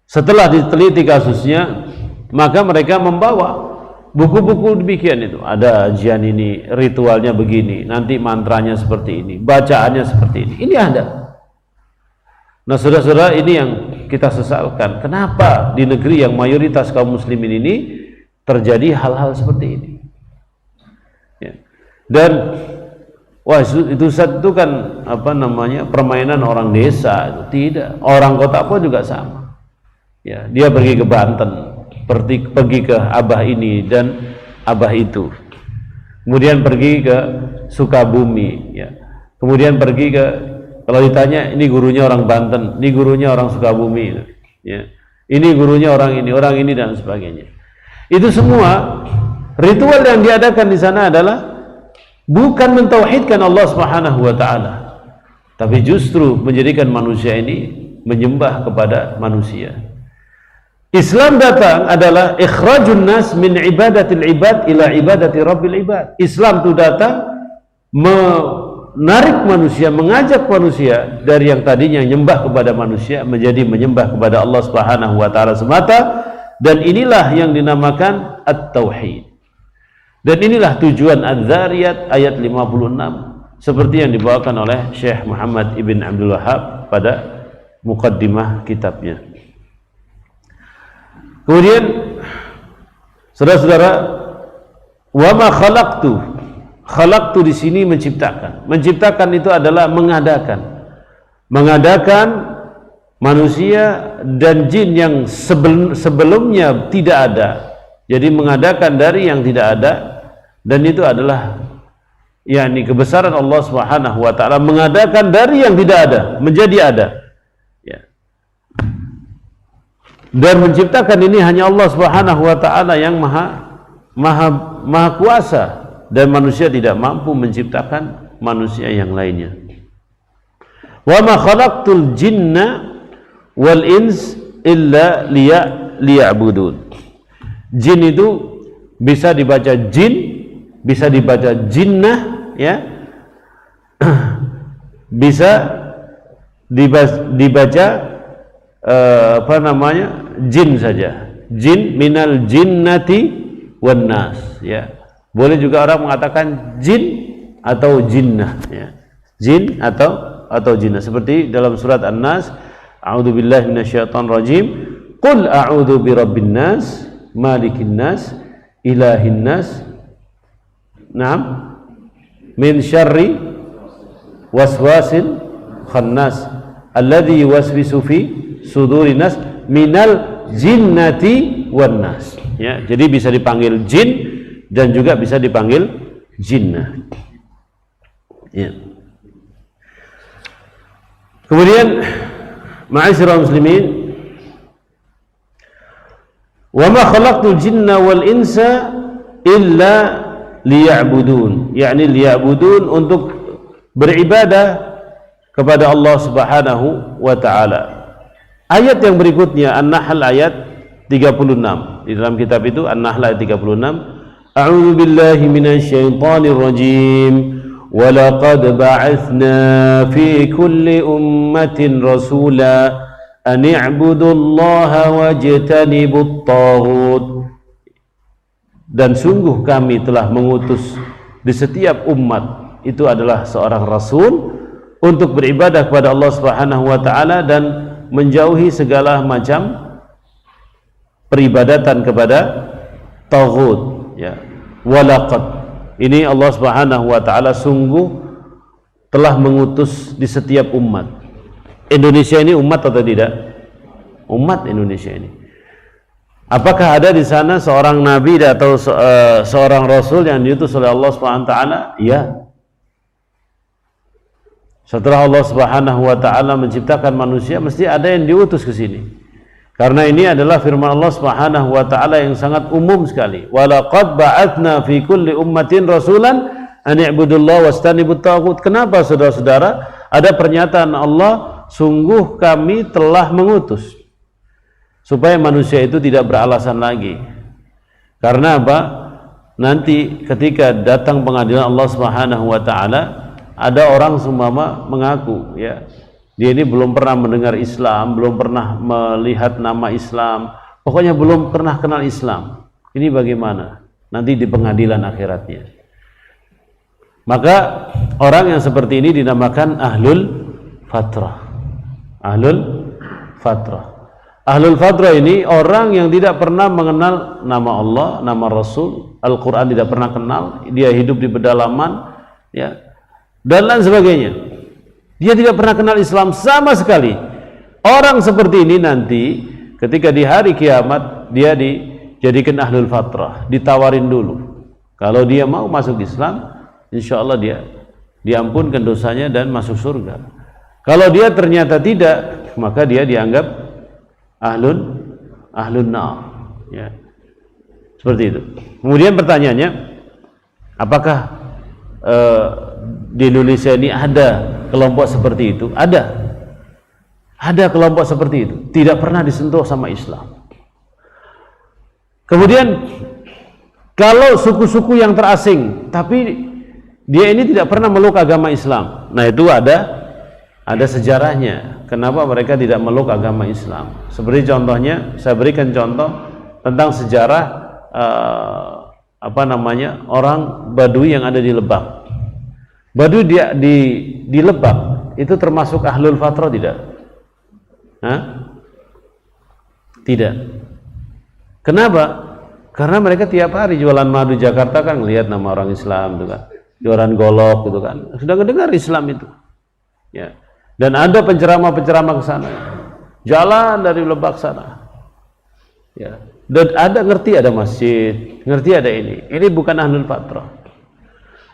Setelah diteliti kasusnya, maka mereka membawa buku-buku demikian itu. Ada ajian ini, ritualnya begini, nanti mantranya seperti ini, bacaannya seperti ini. Ini ada. Nah, saudara-saudara, ini yang kita sesalkan. Kenapa di negeri yang mayoritas kaum muslimin ini terjadi hal-hal seperti ini? Ya. Dan itu kan permainan orang desa. Itu tidak. Orang kota pun juga sama. Ya, dia pergi ke Banten, pergi ke abah ini dan abah itu, kemudian pergi ke Sukabumi, ya. Kemudian pergi ke, kalau ditanya, ini gurunya orang Banten, ini gurunya orang Sukabumi, ya. Ini gurunya orang ini dan sebagainya. Itu semua ritual yang diadakan di sana adalah bukan mentauhidkan Allah Subhanahu wa taala, tapi justru menjadikan manusia ini menyembah kepada manusia. Islam datang adalah ikhrajun nas min ibadatil ibad ila ibadati rabbil ibad. Islam itu datang menarik manusia, mengajak manusia dari yang tadinya menyembah kepada manusia menjadi menyembah kepada Allah Subhanahu wa taala semata, dan inilah yang dinamakan at-tauhid. Dan inilah tujuan Az-Zariyat ayat 56 seperti yang dibawakan oleh Syekh Muhammad Ibn Abdul Wahhab pada muqaddimah kitabnya. Kemudian saudara-saudara, wa ma khalaqtu di sini menciptakan. Menciptakan itu adalah mengadakan manusia dan jin yang sebelumnya tidak ada. Jadi mengadakan dari yang tidak ada, dan itu adalah yakni kebesaran Allah Subhanahu wa taala, mengadakan dari yang tidak ada menjadi ada. Dan menciptakan ini hanya Allah Subhanahu wa taala yang maha kuasa, dan manusia tidak mampu menciptakan manusia yang lainnya. Wa ma khalaqtul jinna wal ins illa liya'budun. Jin itu bisa dibaca jin, bisa dibaca jinnah, ya. Bisa dibaca apa namanya? Jin saja. Jin minal jinnati wan nas, ya. Boleh juga orang mengatakan jin atau jinnah, ya. Jin atau jinnah, seperti dalam surat An-Nas, a'udzubillahi minasyaitonir rajim, qul a'udzu birabbin nas, malikin nas, ilahin nas, na'am, min syarri waswasil khannas alladzi yuwaswisu fi sudurin nas minal jinnati wan nas. Ya, jadi bisa dipanggil jin dan juga bisa dipanggil jinnah. Ya. Kemudian ma'asyiral muslimin, wa ma khalaqtul jinna wal insa illa liya'budun, yakni liya'budun, untuk beribadah kepada Allah Subhanahu wa taala. Ayat yang berikutnya An-Nahl ayat 36. Di dalam kitab itu An-Nahl ayat 36, a'udzu billahi minasyaitonir rajim, wa laqad ba'atsna fi kulli ummatin rasula an i'budullaha wajtanibut taghut. Dan sungguh kami telah mengutus di setiap umat itu adalah seorang rasul untuk beribadah kepada Allah Subhanahu wa taala dan menjauhi segala macam peribadatan kepada taghut, ya. Walaqad, ini Allah Subhanahu wa taala sungguh telah mengutus di setiap umat. Indonesia ini umat atau tidak? Umat Indonesia ini. Apakah ada di sana seorang nabi atau seorang rasul yang diutus oleh Allah Subhanahu wa taala? Ya. Setelah Allah Subhanahu wa taala menciptakan manusia, mesti ada yang diutus ke sini. Karena ini adalah firman Allah Subhanahu wa taala yang sangat umum sekali. Wa laqad ba'atsna fi kulli ummatin rasulan an i'budullaha wastanibut taghut. Kenapa saudara-saudara? Ada pernyataan Allah, sungguh kami telah mengutus, supaya manusia itu tidak beralasan lagi. Karena apa? Nanti ketika datang pengadilan Allah Subhanahu wa taala, ada orang seumpama mengaku, ya, dia ini belum pernah mendengar Islam, belum pernah melihat nama Islam, pokoknya belum pernah kenal Islam. Ini bagaimana nanti di pengadilan akhiratnya? Maka orang yang seperti ini dinamakan ahlul fatrah. Ahlul fatrah. Ahlul fatrah ini orang yang tidak pernah mengenal nama Allah, nama Rasul, Al-Quran tidak pernah kenal, dia hidup di pedalaman, ya, dan lain sebagainya. Dia tidak pernah kenal Islam sama sekali. Orang seperti ini nanti ketika di hari kiamat dia dijadikan ahlul fatrah, ditawarin dulu. Kalau dia mau masuk Islam, insya Allah dia diampunkan dosanya dan masuk surga. Kalau dia ternyata tidak, maka dia dianggap ahlun nar, ya. Seperti itu. Kemudian pertanyaannya, apakah di Indonesia ini ada kelompok seperti itu? Ada kelompok seperti itu, tidak pernah disentuh sama Islam. Kemudian kalau suku-suku yang terasing, tapi dia ini tidak pernah meluk agama Islam, nah itu ada sejarahnya. Kenapa mereka tidak meluk agama Islam? Seperti contohnya, saya berikan contoh tentang sejarah orang Baduy yang ada di Lebak. Baduy di Lebak itu termasuk ahlul fatrah tidak? Tidak. Kenapa? Karena mereka tiap hari jualan madu Jakarta kan ngelihat nama orang Islam itu kan, jualan golok gitu kan, sudah mendengar Islam itu. Ya. Dan ada penceramah-penceramah ke sana, jalan dari Lebak sana. Ya. Dan ngerti ada masjid, ngerti ada ini. Ini bukan ahlul fatrah.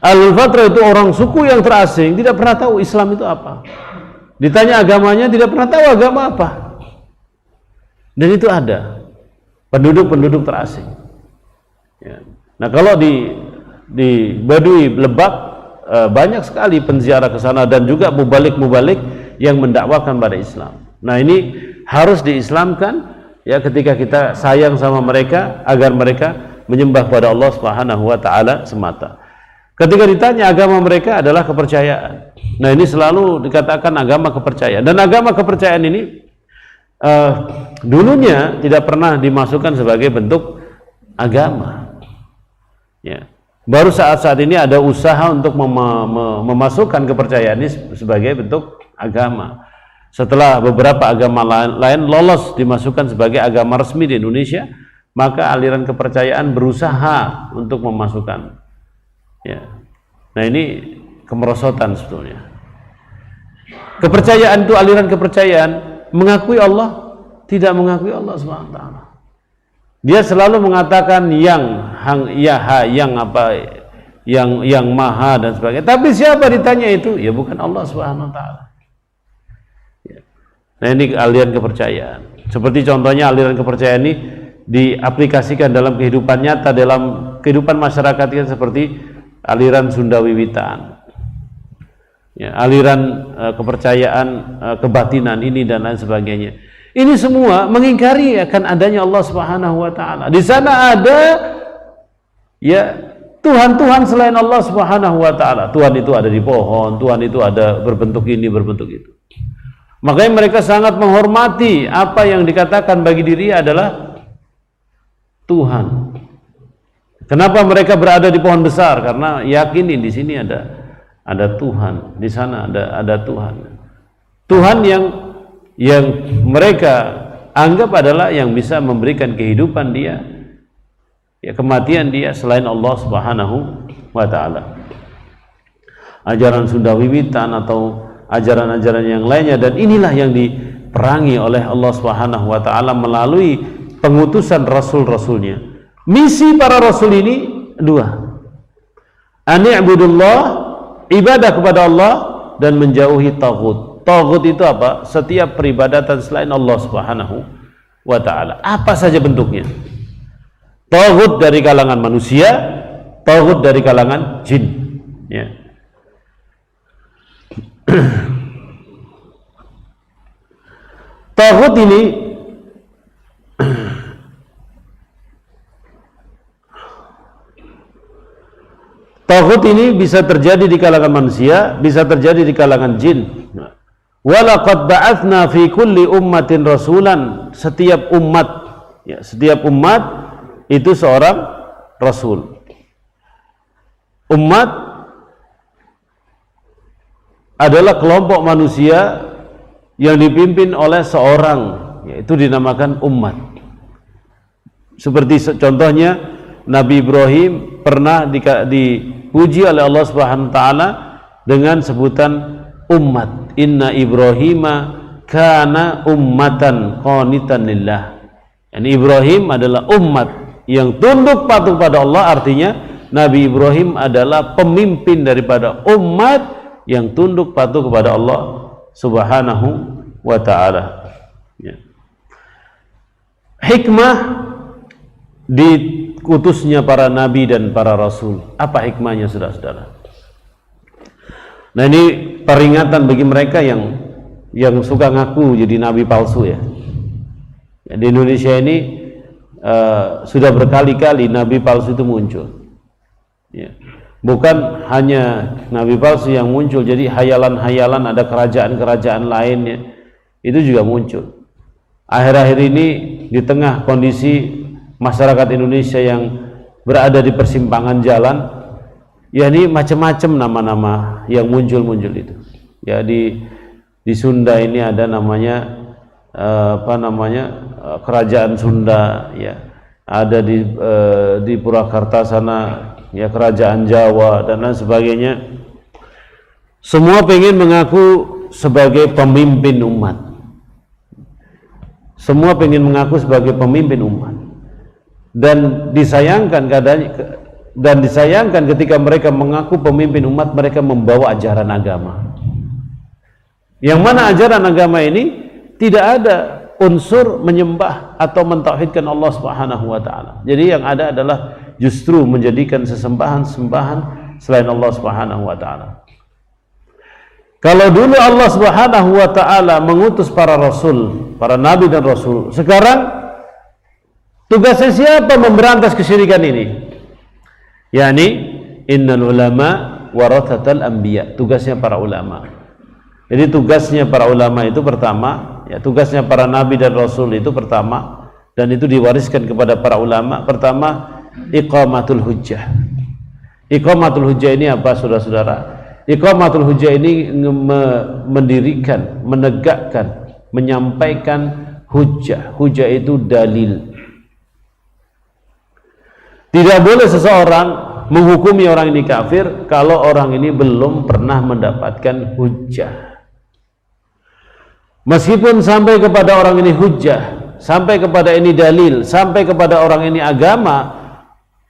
Ahlul fatrah itu orang suku yang terasing, tidak pernah tahu Islam itu apa. Ditanya agamanya, tidak pernah tahu agama apa. Dan itu ada penduduk-penduduk terasing. Ya. Nah, kalau di Baduy Lebak banyak sekali penziarah ke sana dan juga mubalik-mubalik yang mendakwakan pada Islam. Nah, ini harus diislamkan ya, ketika kita sayang sama mereka agar mereka menyembah pada Allah Subhanahu wa taala semata. Ketika ditanya agama mereka adalah kepercayaan. Nah, ini selalu dikatakan agama kepercayaan. Dan agama kepercayaan ini dulunya tidak pernah dimasukkan sebagai bentuk agama. Ya. Baru saat-saat ini ada usaha untuk memasukkan kepercayaan ini sebagai bentuk agama. Setelah beberapa agama lain lolos dimasukkan sebagai agama resmi di Indonesia, maka aliran kepercayaan berusaha untuk memasukkan. Ya. Nah, ini kemerosotan sebetulnya. Kepercayaan itu aliran kepercayaan mengakui Allah, tidak mengakui Allah Subhanahu wa taala. Dia selalu mengatakan yang maha dan sebagainya. Tapi siapa ditanya itu? Ya bukan Allah Subhanahu wa taala. Ya. Nah, ini aliran kepercayaan. Seperti contohnya aliran kepercayaan ini diaplikasikan dalam kehidupan nyata, dalam kehidupan masyarakat kita, seperti aliran Sunda Wiwitan. Ya, aliran kepercayaan kebatinan ini dan lain sebagainya. Ini semua mengingkari akan adanya Allah Subhanahu wa taala. Di sana ada ya Tuhan-Tuhan selain Allah Subhanahu wa taala. Tuhan itu ada di pohon, Tuhan itu ada berbentuk ini, berbentuk itu. Makanya mereka sangat menghormati apa yang dikatakan bagi diri adalah Tuhan. Kenapa mereka berada di pohon besar? Karena yakini di sini ada Tuhan, di sana ada Tuhan. Tuhan yang mereka anggap adalah yang bisa memberikan kehidupan dia, ya, kematian dia selain Allah Subhanahu wa taala. Ajaran Sunda Wiwitan atau ajaran-ajaran yang lainnya, dan inilah yang diperangi oleh Allah Subhanahu wa taala melalui pengutusan rasul-rasulnya. Misi para rasul ini dua. Ani'budullah, ibadah kepada Allah, dan menjauhi taghut. Taghut itu apa? Setiap peribadatan selain Allah Subhanahu wa taala. Apa saja bentuknya. Taghut dari kalangan manusia, taghut dari kalangan jin, ya. Taghut ini taghut ini bisa terjadi di kalangan manusia, bisa terjadi di kalangan jin. Walaqad ba'atsna fi kulli ummatin rasulan. Setiap umat, ya, setiap umat itu seorang rasul. Umat adalah kelompok manusia yang dipimpin oleh seorang, yaitu dinamakan umat. Seperti contohnya Nabi Ibrahim pernah dipuji oleh Allah Subhanahu wa taala dengan sebutan umat. Inna Ibrahima kana ummatan qanitan lillah. Yani Ibrahim adalah umat yang tunduk patuh pada Allah, artinya Nabi Ibrahim adalah pemimpin daripada umat yang tunduk patuh kepada Allah Subhanahu wa taala. Ya. Hikmah diutusnya para nabi dan para rasul. Apa hikmahnya, saudara-saudara? Nah, ini peringatan bagi mereka yang suka ngaku jadi nabi palsu ya. Di Indonesia ini sudah berkali-kali nabi palsu itu muncul. Ya. Bukan hanya nabi palsu yang muncul, jadi hayalan-hayalan ada kerajaan-kerajaan lainnya itu juga muncul. Akhir-akhir ini di tengah kondisi masyarakat Indonesia yang berada di persimpangan jalan, ya ini macam-macam nama-nama yang muncul itu. Ya di Sunda ini ada namanya kerajaan Sunda, ya. Ada di Purwakarta sana ya kerajaan Jawa dan lain sebagainya. Semua pengen mengaku sebagai pemimpin umat. Semua pengen mengaku sebagai pemimpin umat. Dan disayangkan ketika mereka mengaku pemimpin umat, mereka membawa ajaran agama. Yang mana ajaran agama ini tidak ada unsur menyembah atau mentauhidkan Allah Subhanahu wa taala. Jadi yang ada adalah justru menjadikan sesembahan-sembahan selain Allah Subhanahu wa taala. Kalau dulu Allah Subhanahu wa taala mengutus para rasul, para nabi dan rasul, sekarang tugasnya siapa memberantas kesyirikan ini? Yani innal ulama warathatul anbiya, tugasnya para ulama. Jadi tugasnya para ulama itu pertama, ya tugasnya para nabi dan rasul itu pertama, dan itu diwariskan kepada para ulama. Pertama, iqamatul hujjah. Iqamatul hujjah ini apa, saudara-saudara? Iqamatul hujjah ini mendirikan, menegakkan, menyampaikan hujjah. Hujjah itu dalil. Tidak boleh seseorang menghukumi orang ini kafir kalau orang ini belum pernah mendapatkan hujjah. Meskipun sampai kepada orang ini hujjah, sampai kepada ini dalil, sampai kepada orang ini agama,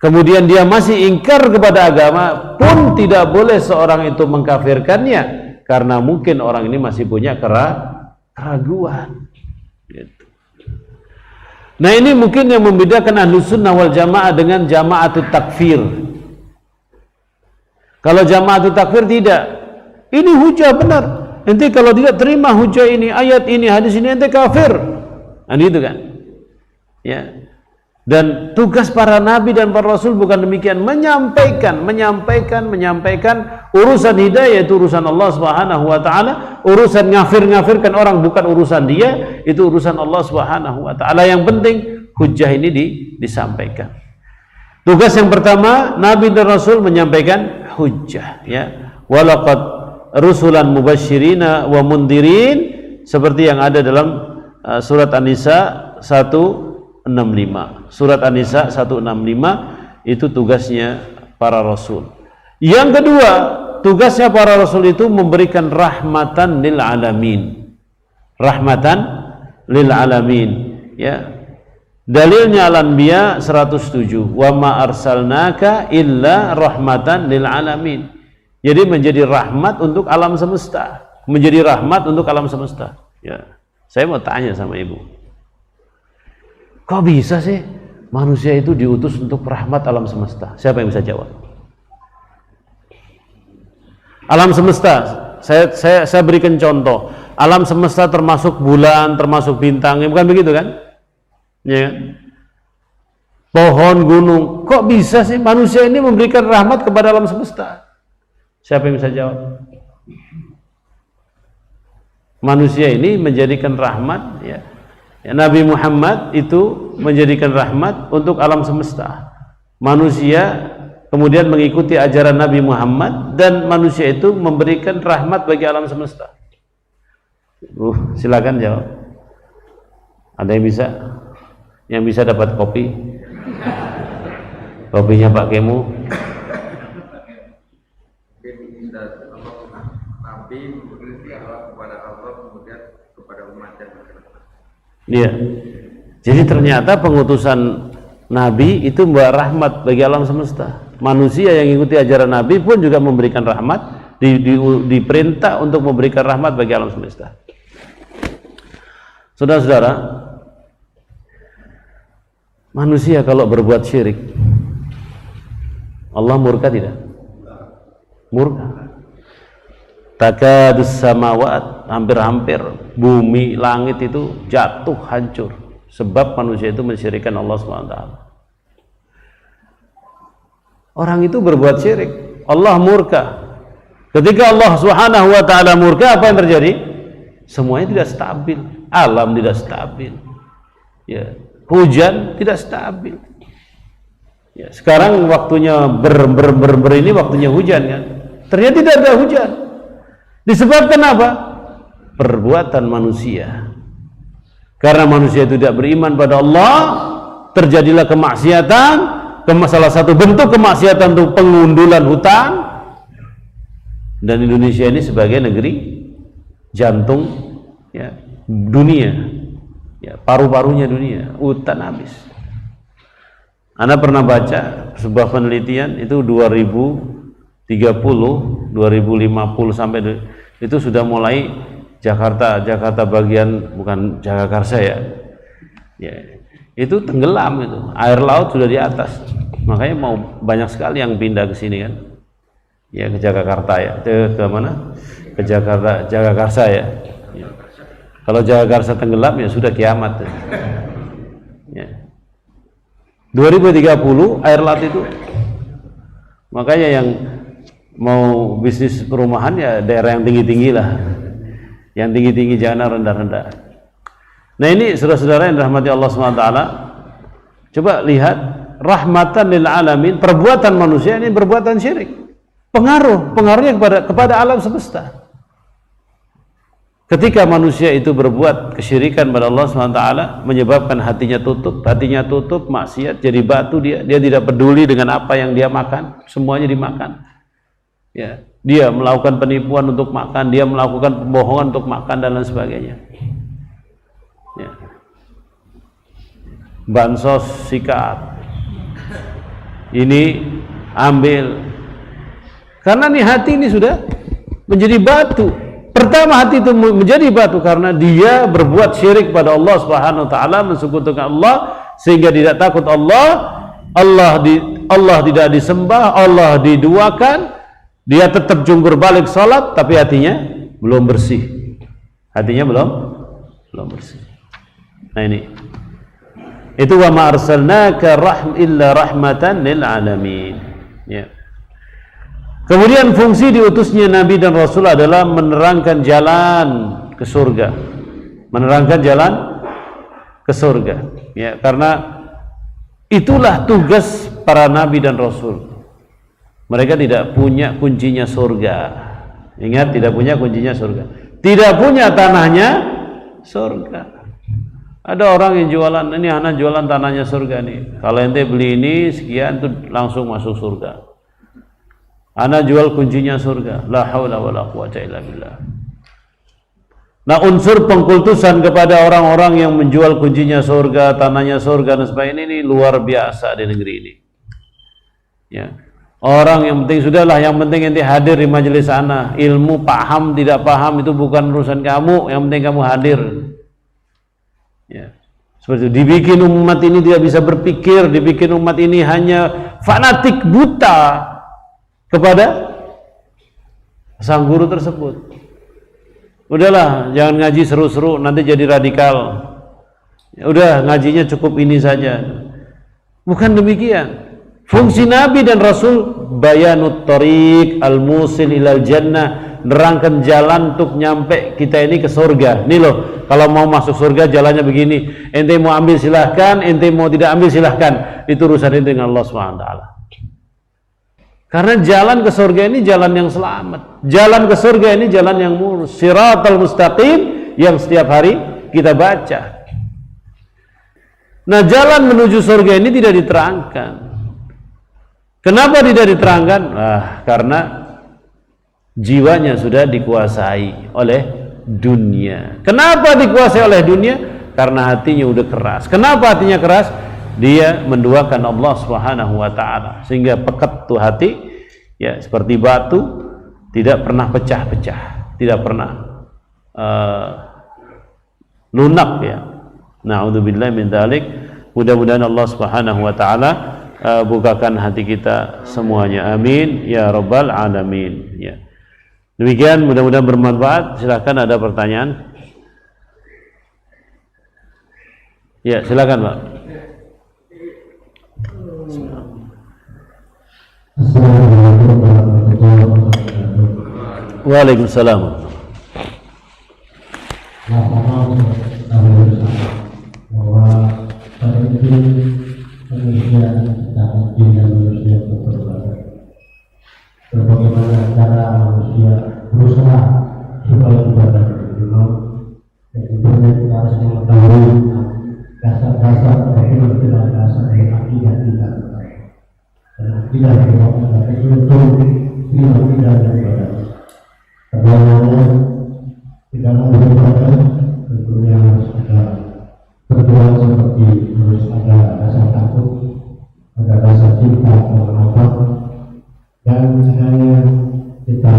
kemudian dia masih ingkar kepada agama, pun tidak boleh seorang itu mengkafirkannya, karena mungkin orang ini masih punya keraguan. Gitu. Nah, ini mungkin yang membedakan Ahlus Sunnah wal Jamaah dengan Jama'atut Takfir. Kalau Jama'atut Takfir tidak, ini hujjah benar. Ente kalau tidak terima hujjah ini, ayat ini, hadis ini, ente kafir. Nah, itu kan. Ya. Dan tugas para nabi dan para rasul bukan demikian, menyampaikan urusan hidayah itu urusan Allah Subhanahu wa taala, urusan ngafirkan orang bukan urusan dia, itu urusan Allah Subhanahu wa taala. Yang penting hujjah ini disampaikan. Tugas yang pertama, nabi dan rasul menyampaikan hujjah, ya. Walaqad rusulan mubasyirina wa mundirin, seperti yang ada dalam surat An-Nisa 165. Surat An-Nisa 165 itu tugasnya para rasul. Yang kedua, tugasnya para rasul itu memberikan rahmatan lil alamin. Rahmatan lil alamin, ya. Dalilnya Al-Anbiya 107, wa ma arsalnaka illa rahmatan lil alamin. Jadi menjadi rahmat untuk alam semesta, menjadi rahmat untuk alam semesta. Ya, saya mau tanya sama ibu, kok bisa sih manusia itu diutus untuk rahmat alam semesta? Siapa yang bisa jawab? Alam semesta, saya berikan contoh. Alam semesta termasuk bulan, termasuk bintang, bukan begitu kan? Ya kan? Pohon, gunung. Kok bisa sih manusia ini memberikan rahmat kepada alam semesta? Siapa yang bisa jawab? Manusia ini menjadikan rahmat, ya. Nabi Muhammad itu menjadikan rahmat untuk alam semesta. Manusia kemudian mengikuti ajaran Nabi Muhammad, dan manusia itu memberikan rahmat bagi alam semesta. Silakan jawab. Ada yang bisa? Yang bisa dapat kopi? Kopinya Pak Kemu. Nabi memberi kepada Allah, kemudian kepada umatnya. Iya. Jadi ternyata pengutusan Nabi itu membawa rahmat bagi alam semesta. Manusia yang mengikuti ajaran Nabi pun juga memberikan rahmat, diperintah untuk memberikan rahmat bagi alam semesta. Saudara-saudara, Manusia kalau berbuat syirik, Allah murka tidak? Murka. Takadus samawat, hampir-hampir bumi, langit itu jatuh hancur sebab manusia itu mensyirikkan Allah SWT. Orang itu berbuat syirik, Allah murka. Ketika Allah Subhanahu wa taala murka, apa yang terjadi? Semuanya tidak stabil, alam tidak stabil. Ya, hujan tidak stabil. Ya, sekarang waktunya ini waktunya hujan kan. Ternyata tidak ada hujan. Disebabkan apa? Perbuatan manusia. Karena manusia itu tidak beriman pada Allah, terjadilah kemaksiatan. Salah satu bentuk kemaksiatan itu pengundulan hutan. Dan Indonesia ini sebagai negeri jantung ya, dunia, ya, paru-parunya dunia, hutan habis. Anda pernah baca sebuah penelitian itu 2030, 2050 sampai itu sudah mulai Jakarta bagian, bukan Jagakarsa ya, itu tenggelam, itu air laut sudah di atas. Makanya mau banyak sekali yang pindah ke sini kan. Ya, ke Jakarta ya, ke mana? Ke Jakarta, Jagakarsa ya. Ya. Kalau Jagakarsa tenggelam ya sudah kiamat. Ya. 2030 air laut itu. Makanya yang mau bisnis perumahan ya daerah yang tinggi-tinggi lah. Yang tinggi-tinggi, jangan rendah-rendah. Nah ini saudara-saudara yang dirahmati Allah SWT, coba lihat rahmatan lil alamin, perbuatan manusia ini perbuatan syirik. Pengaruhnya kepada alam semesta. Ketika manusia itu berbuat kesyirikan pada Allah SWT, menyebabkan hatinya tutup, maksiat, jadi batu, dia tidak peduli dengan apa yang dia makan, semuanya dimakan. Ya, dia melakukan penipuan untuk makan, dia melakukan pembohongan untuk makan dan lain sebagainya. Ya. Bansos sikat, ini ambil. Karena nih hati ini sudah menjadi batu. Pertama hati itu menjadi batu karena dia berbuat syirik pada Allah Subhanahu wa taala, mensekutukan Allah sehingga tidak takut Allah. Allah tidak disembah, Allah diduakan. Dia tetap jungkir balik salat tapi hatinya belum bersih. Hatinya belum bersih. Nah ini. Itu wa ma arsalnaka illa rahmatan lil alamin. Ya. Kemudian fungsi diutusnya Nabi dan Rasul adalah menerangkan jalan ke surga. Menerangkan jalan ke surga. Ya, karena itulah tugas para Nabi dan Rasul. Mereka tidak punya kuncinya surga. Ingat, tidak punya kuncinya surga. Tidak punya tanahnya surga. Ada orang yang jualan, ini anak jualan tanahnya surga nih. Kalau ente beli ini sekian tuh langsung masuk surga. Ana jual kuncinya surga. La haula wala quwata illa billah. Nah, unsur pengkultusan kepada orang-orang yang menjual kuncinya surga, tanahnya surga dan sebagainya ini luar biasa di negeri ini. Ya. Orang yang penting sudahlah, yang penting ente hadir di majelis ana. Ilmu paham tidak paham itu bukan urusan kamu, yang penting kamu hadir. Ya. Seperti itu. Dibikin umat ini tidak bisa berpikir, dibikin umat ini hanya fanatik buta kepada sang guru tersebut. Udahlah, jangan ngaji seru-seru, nanti jadi radikal. Udah, ngajinya cukup ini saja. Bukan demikian. Fungsi Nabi dan Rasul bayanut thariq al-musil ilal jannah, nerangkan jalan untuk nyampe kita ini ke surga. Nih loh, kalau mau masuk surga jalannya begini. Ente mau ambil silahkan, ente mau tidak ambil silahkan. Itu urusan ente dengan Allah SWT. Karena jalan ke surga ini jalan yang selamat. Jalan ke surga ini jalan yang mulus. Siratal mustaqim yang setiap hari kita baca. Nah, jalan menuju surga ini tidak diterangkan. Kenapa tidak diterangkan? Karena jiwanya sudah dikuasai oleh dunia. Kenapa dikuasai oleh dunia? Karena hatinya udah keras. Kenapa hatinya keras? Dia menduakan Allah Subhanahu wa taala sehingga pekat tuh hati ya seperti batu, tidak pernah pecah-pecah, tidak pernah lunak ya. Na'udzubillahi min dzalik. Mudah-mudahan Allah Subhanahu wa taala bukakan hati kita semuanya. Amin ya rabbal alamin. Ya. Demikian, mudah-mudahan bermanfaat. Silakan, ada pertanyaan? Ya, silakan, Pak. Assalamualaikum warahmatullahi wabarakatuh. Waalaikumsalam. Bahwa pada itu manusia kita mungkin dan manusia berbeda. Bagaimana cara manusia berusaha supaya ibadah itu, dan tentunya kita harus mengetahui dasar-dasar dari dasar dari akidah kita. Dan akidah kita itu akidah daripada perjalanan di dalam beribadah, tentunya harus ada perjuangan seperti harus ada rasa takut, ada rasa cinta kepada dan hanya kita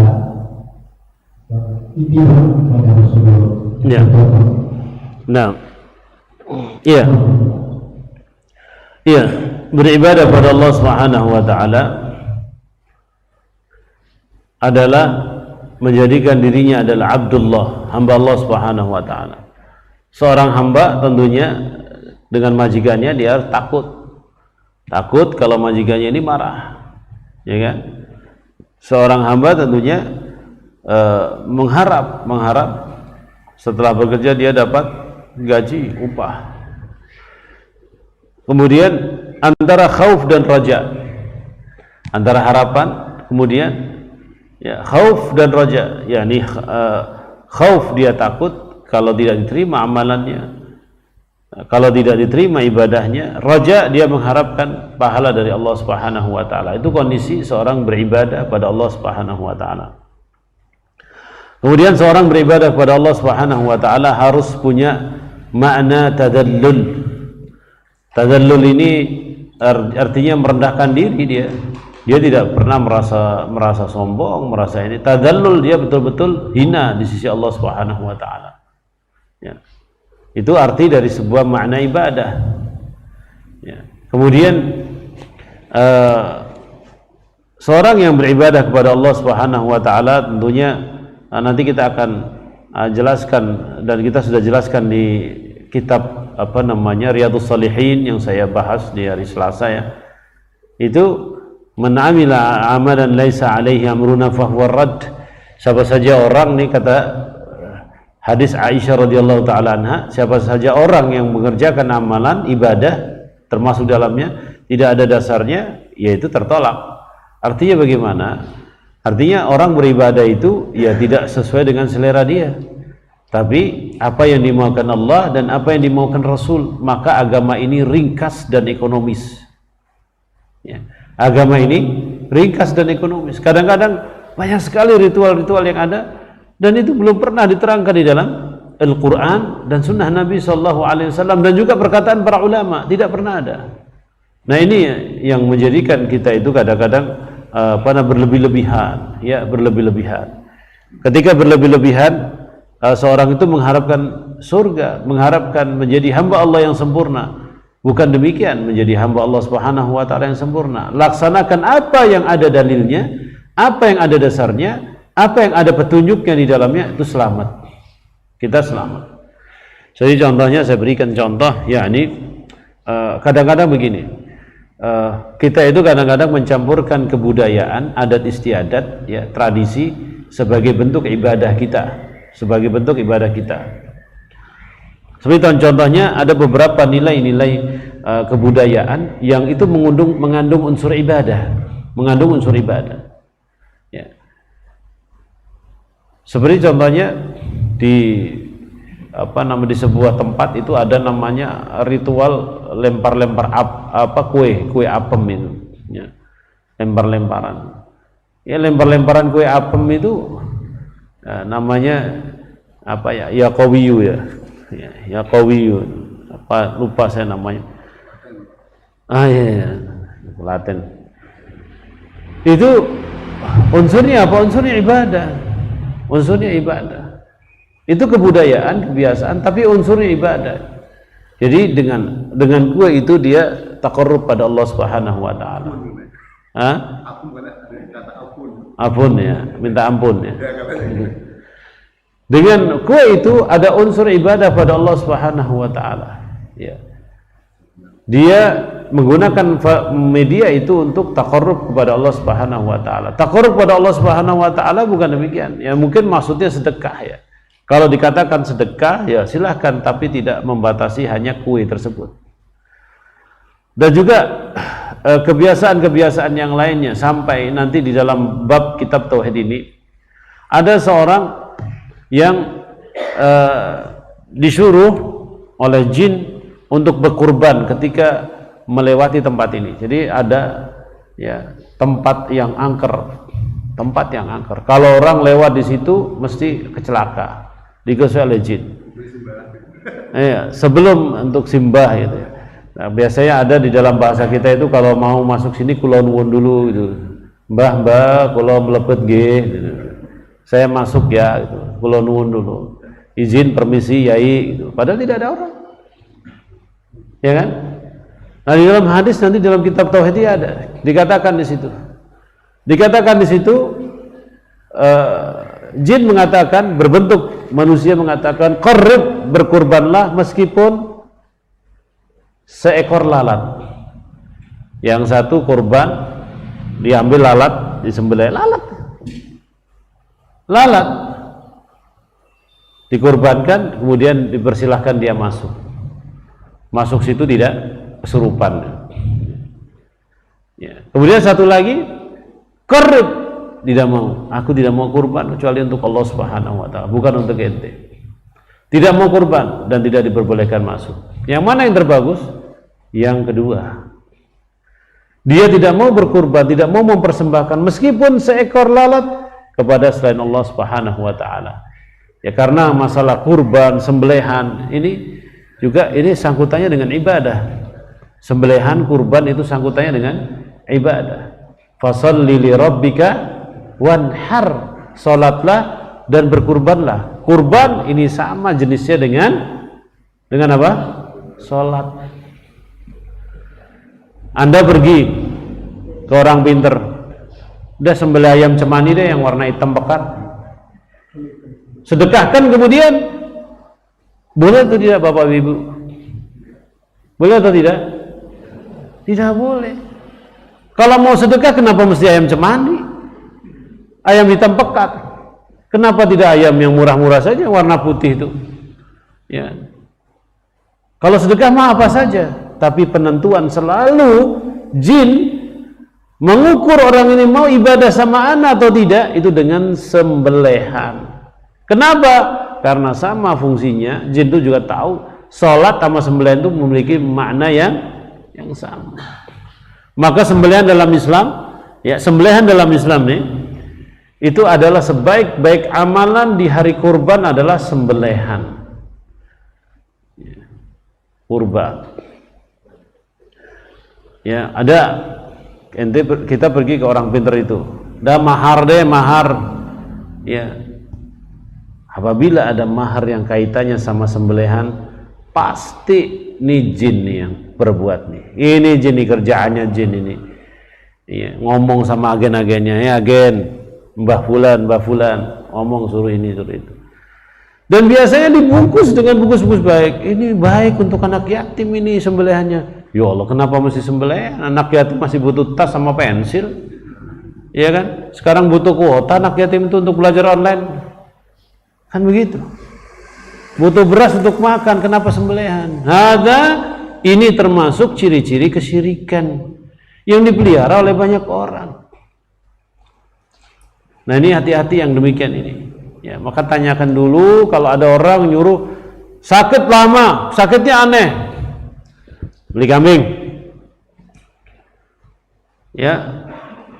itibar kepada Rasulullah. Ya. Nah, iya, iya, beribadah pada Allah Subhanahu wa taala adalah menjadikan dirinya adalah Abdullah, hamba Allah Subhanahu wa taala. Seorang hamba tentunya dengan majikannya dia harus takut kalau majikannya ini marah, ya kan? Seorang hamba tentunya mengharap setelah bekerja dia dapat gaji, upah. Kemudian antara khauf dan raja, antara harapan, kemudian ya khauf dan raja, yakni khauf dia takut kalau tidak diterima amalannya, kalau tidak diterima ibadahnya. Raja dia mengharapkan pahala dari Allah Subhanahu wa taala. Itu kondisi seorang beribadah pada Allah Subhanahu wa taala. Kemudian seorang beribadah kepada Allah Subhanahu wa taala harus punya makna tadallul. Tadallul ini artinya merendahkan diri dia. Dia tidak pernah merasa sombong, merasa ini. Tadallul, dia betul-betul hina di sisi Allah Subhanahu wa taala. Ya. Itu arti dari sebuah makna ibadah. Ya. Kemudian seorang yang beribadah kepada Allah Subhanahu wa taala tentunya nanti kita akan jelaskan, dan kita sudah jelaskan di kitab Riyadhus Shalihin yang saya bahas di hari Selasa ya. Itu man amila amalan laisa alaihi amruna fahuwa rad. Siapa saja orang, nih kata hadis Aisyah radhiyallahu taala anha, siapa saja orang yang mengerjakan amalan ibadah termasuk dalamnya tidak ada dasarnya, yaitu tertolak. Artinya bagaimana? Artinya orang beribadah itu ya tidak sesuai dengan selera dia, tapi apa yang dimaukan Allah dan apa yang dimaukan Rasul. Maka agama ini ringkas dan ekonomis ya. Agama ini ringkas dan ekonomis. Kadang-kadang banyak sekali ritual-ritual yang ada dan itu belum pernah diterangkan di dalam Al-Quran dan Sunnah Nabi SAW, dan juga perkataan para ulama, tidak pernah ada. Nah, ini yang menjadikan kita itu kadang-kadang berlebih-lebihan, ya, berlebih-lebihan. Ketika berlebih-lebihan, seorang itu mengharapkan surga, mengharapkan menjadi hamba Allah yang sempurna. Bukan demikian, menjadi hamba Allah Subhanahu wa taala yang sempurna. Laksanakan apa yang ada dalilnya, apa yang ada dasarnya, apa yang ada petunjuknya di dalamnya, itu selamat. Kita selamat. Jadi contohnya saya berikan contoh, yakni kadang-kadang begini. Kita itu kadang-kadang mencampurkan kebudayaan, adat istiadat, ya, tradisi sebagai bentuk ibadah kita, sebagai bentuk ibadah kita. Seperti contohnya ada beberapa nilai-nilai kebudayaan yang itu mengandung unsur ibadah, mengandung unsur ibadah. Ya. Seperti contohnya di di sebuah tempat itu ada namanya ritual lempar-lempar kue apem itu, ya. Lempar-lemparan. Ya, lempar-lemparan kue apem itu namanya Yaqawiyu ya. Ya, Yaqawiyu. Lupa saya namanya. Ya. Latin. Itu unsurnya apa? Unsurnya ibadah. Unsurnya ibadah. Itu kebudayaan, kebiasaan, tapi unsurnya ibadah. Jadi dengan kue itu dia taqarrub pada Allah Subhanahu wa taala. Hah? Ampun ya, minta ampun ya. Dengan kue itu ada unsur ibadah pada Allah Subhanahu wa taala. Ya. Dia menggunakan media itu untuk taqarrub kepada Allah Subhanahu wa taala. Taqarrub kepada Allah Subhanahu wa taala bukan demikian. Ya mungkin maksudnya sedekah ya. Kalau dikatakan sedekah ya silahkan, tapi tidak membatasi hanya kue tersebut. Dan juga kebiasaan-kebiasaan yang lainnya, sampai nanti di dalam bab kitab tauhid ini ada seorang yang disuruh oleh jin untuk berkurban ketika melewati tempat ini. Jadi ada ya tempat yang angker. Kalau orang lewat di situ mesti kecelaka, digosok oleh jin. Ya, sebelum untuk simbah gitu ya. Nah, biasanya ada di dalam bahasa kita itu kalau mau masuk sini kula nuwun dulu gitu. Mbah kula mlebet nggih gitu. Saya masuk ya gitu. Kula nuwun dulu. Izin permisi yai gitu. Padahal tidak ada orang. Ya kan? Nah, di dalam hadis nanti dalam kitab tauhid ada dikatakan di situ. Jin mengatakan, berbentuk manusia mengatakan, qarrib, berkurbanlah meskipun seekor lalat. Yang satu kurban diambil lalat, disembelih lalat dikurbankan, kemudian dipersilahkan dia masuk situ tidak kesurupan ya. Kemudian satu lagi qarrib, tidak mau, aku tidak mau kurban kecuali untuk Allah Subhanahu wa taala, bukan untuk ente. Tidak mau kurban dan tidak diperbolehkan masuk. Yang mana yang terbagus? Yang kedua, dia tidak mau berkurban, tidak mau mempersembahkan meskipun seekor lalat kepada selain Allah Subhanahu wa taala. Ya karena masalah kurban, sembelihan ini juga ini sangkutannya dengan ibadah. Sembelihan kurban itu sangkutannya dengan ibadah. Fasholli li rabbika wanhar, salatlah dan berkurbanlah. Kurban ini sama jenisnya dengan apa? Salat. Anda pergi ke orang pinter, udah sembelih ayam cemani deh yang warna hitam pekat, sedekahkan kemudian, boleh atau tidak Bapak Ibu? Boleh atau tidak? Tidak boleh. Kalau mau sedekah kenapa mesti ayam cemani, ayam hitam pekat? Kenapa tidak ayam yang murah-murah saja warna putih itu? Ya. Kalau sedekah mah apa saja, tapi penentuan selalu jin mengukur orang ini mau ibadah sama ana atau tidak itu dengan sembelihan. Kenapa? Karena sama fungsinya, jin itu juga tahu sholat sama sembelihan itu memiliki makna yang sama. Maka sembelihan dalam Islam, ya sembelihan dalam Islam nih, itu adalah sebaik-baik amalan di hari kurban adalah sembelihan. Kurban. Ya, ada kita pergi ke orang pinter itu. Dah mahar deh, mahar. Ya. Apabila ada mahar yang kaitannya sama sembelihan, pasti nih jin nih yang berbuat nih. Ini jin nih, kerjaannya jin ini. Ya, ngomong sama agen-agennya, ya agen, Mbah Fulan, ngomong suruh ini, suruh itu. Dan biasanya dibungkus dengan bungkus-bungkus baik. Ini baik untuk anak yatim ini sembelihannya. Ya Allah, kenapa mesti sembelih? Anak yatim masih butuh tas sama pensil. Iya kan? Sekarang butuh kuota anak yatim itu untuk belajar online. Kan begitu. Butuh beras untuk makan, kenapa sembelihan? Ini termasuk ciri-ciri kesyirikan yang dipelihara oleh banyak orang. Nah, ini hati-hati yang demikian ini. Ya, maka tanyakan dulu kalau ada orang nyuruh sakit lama, sakitnya aneh, beli kambing. Ya,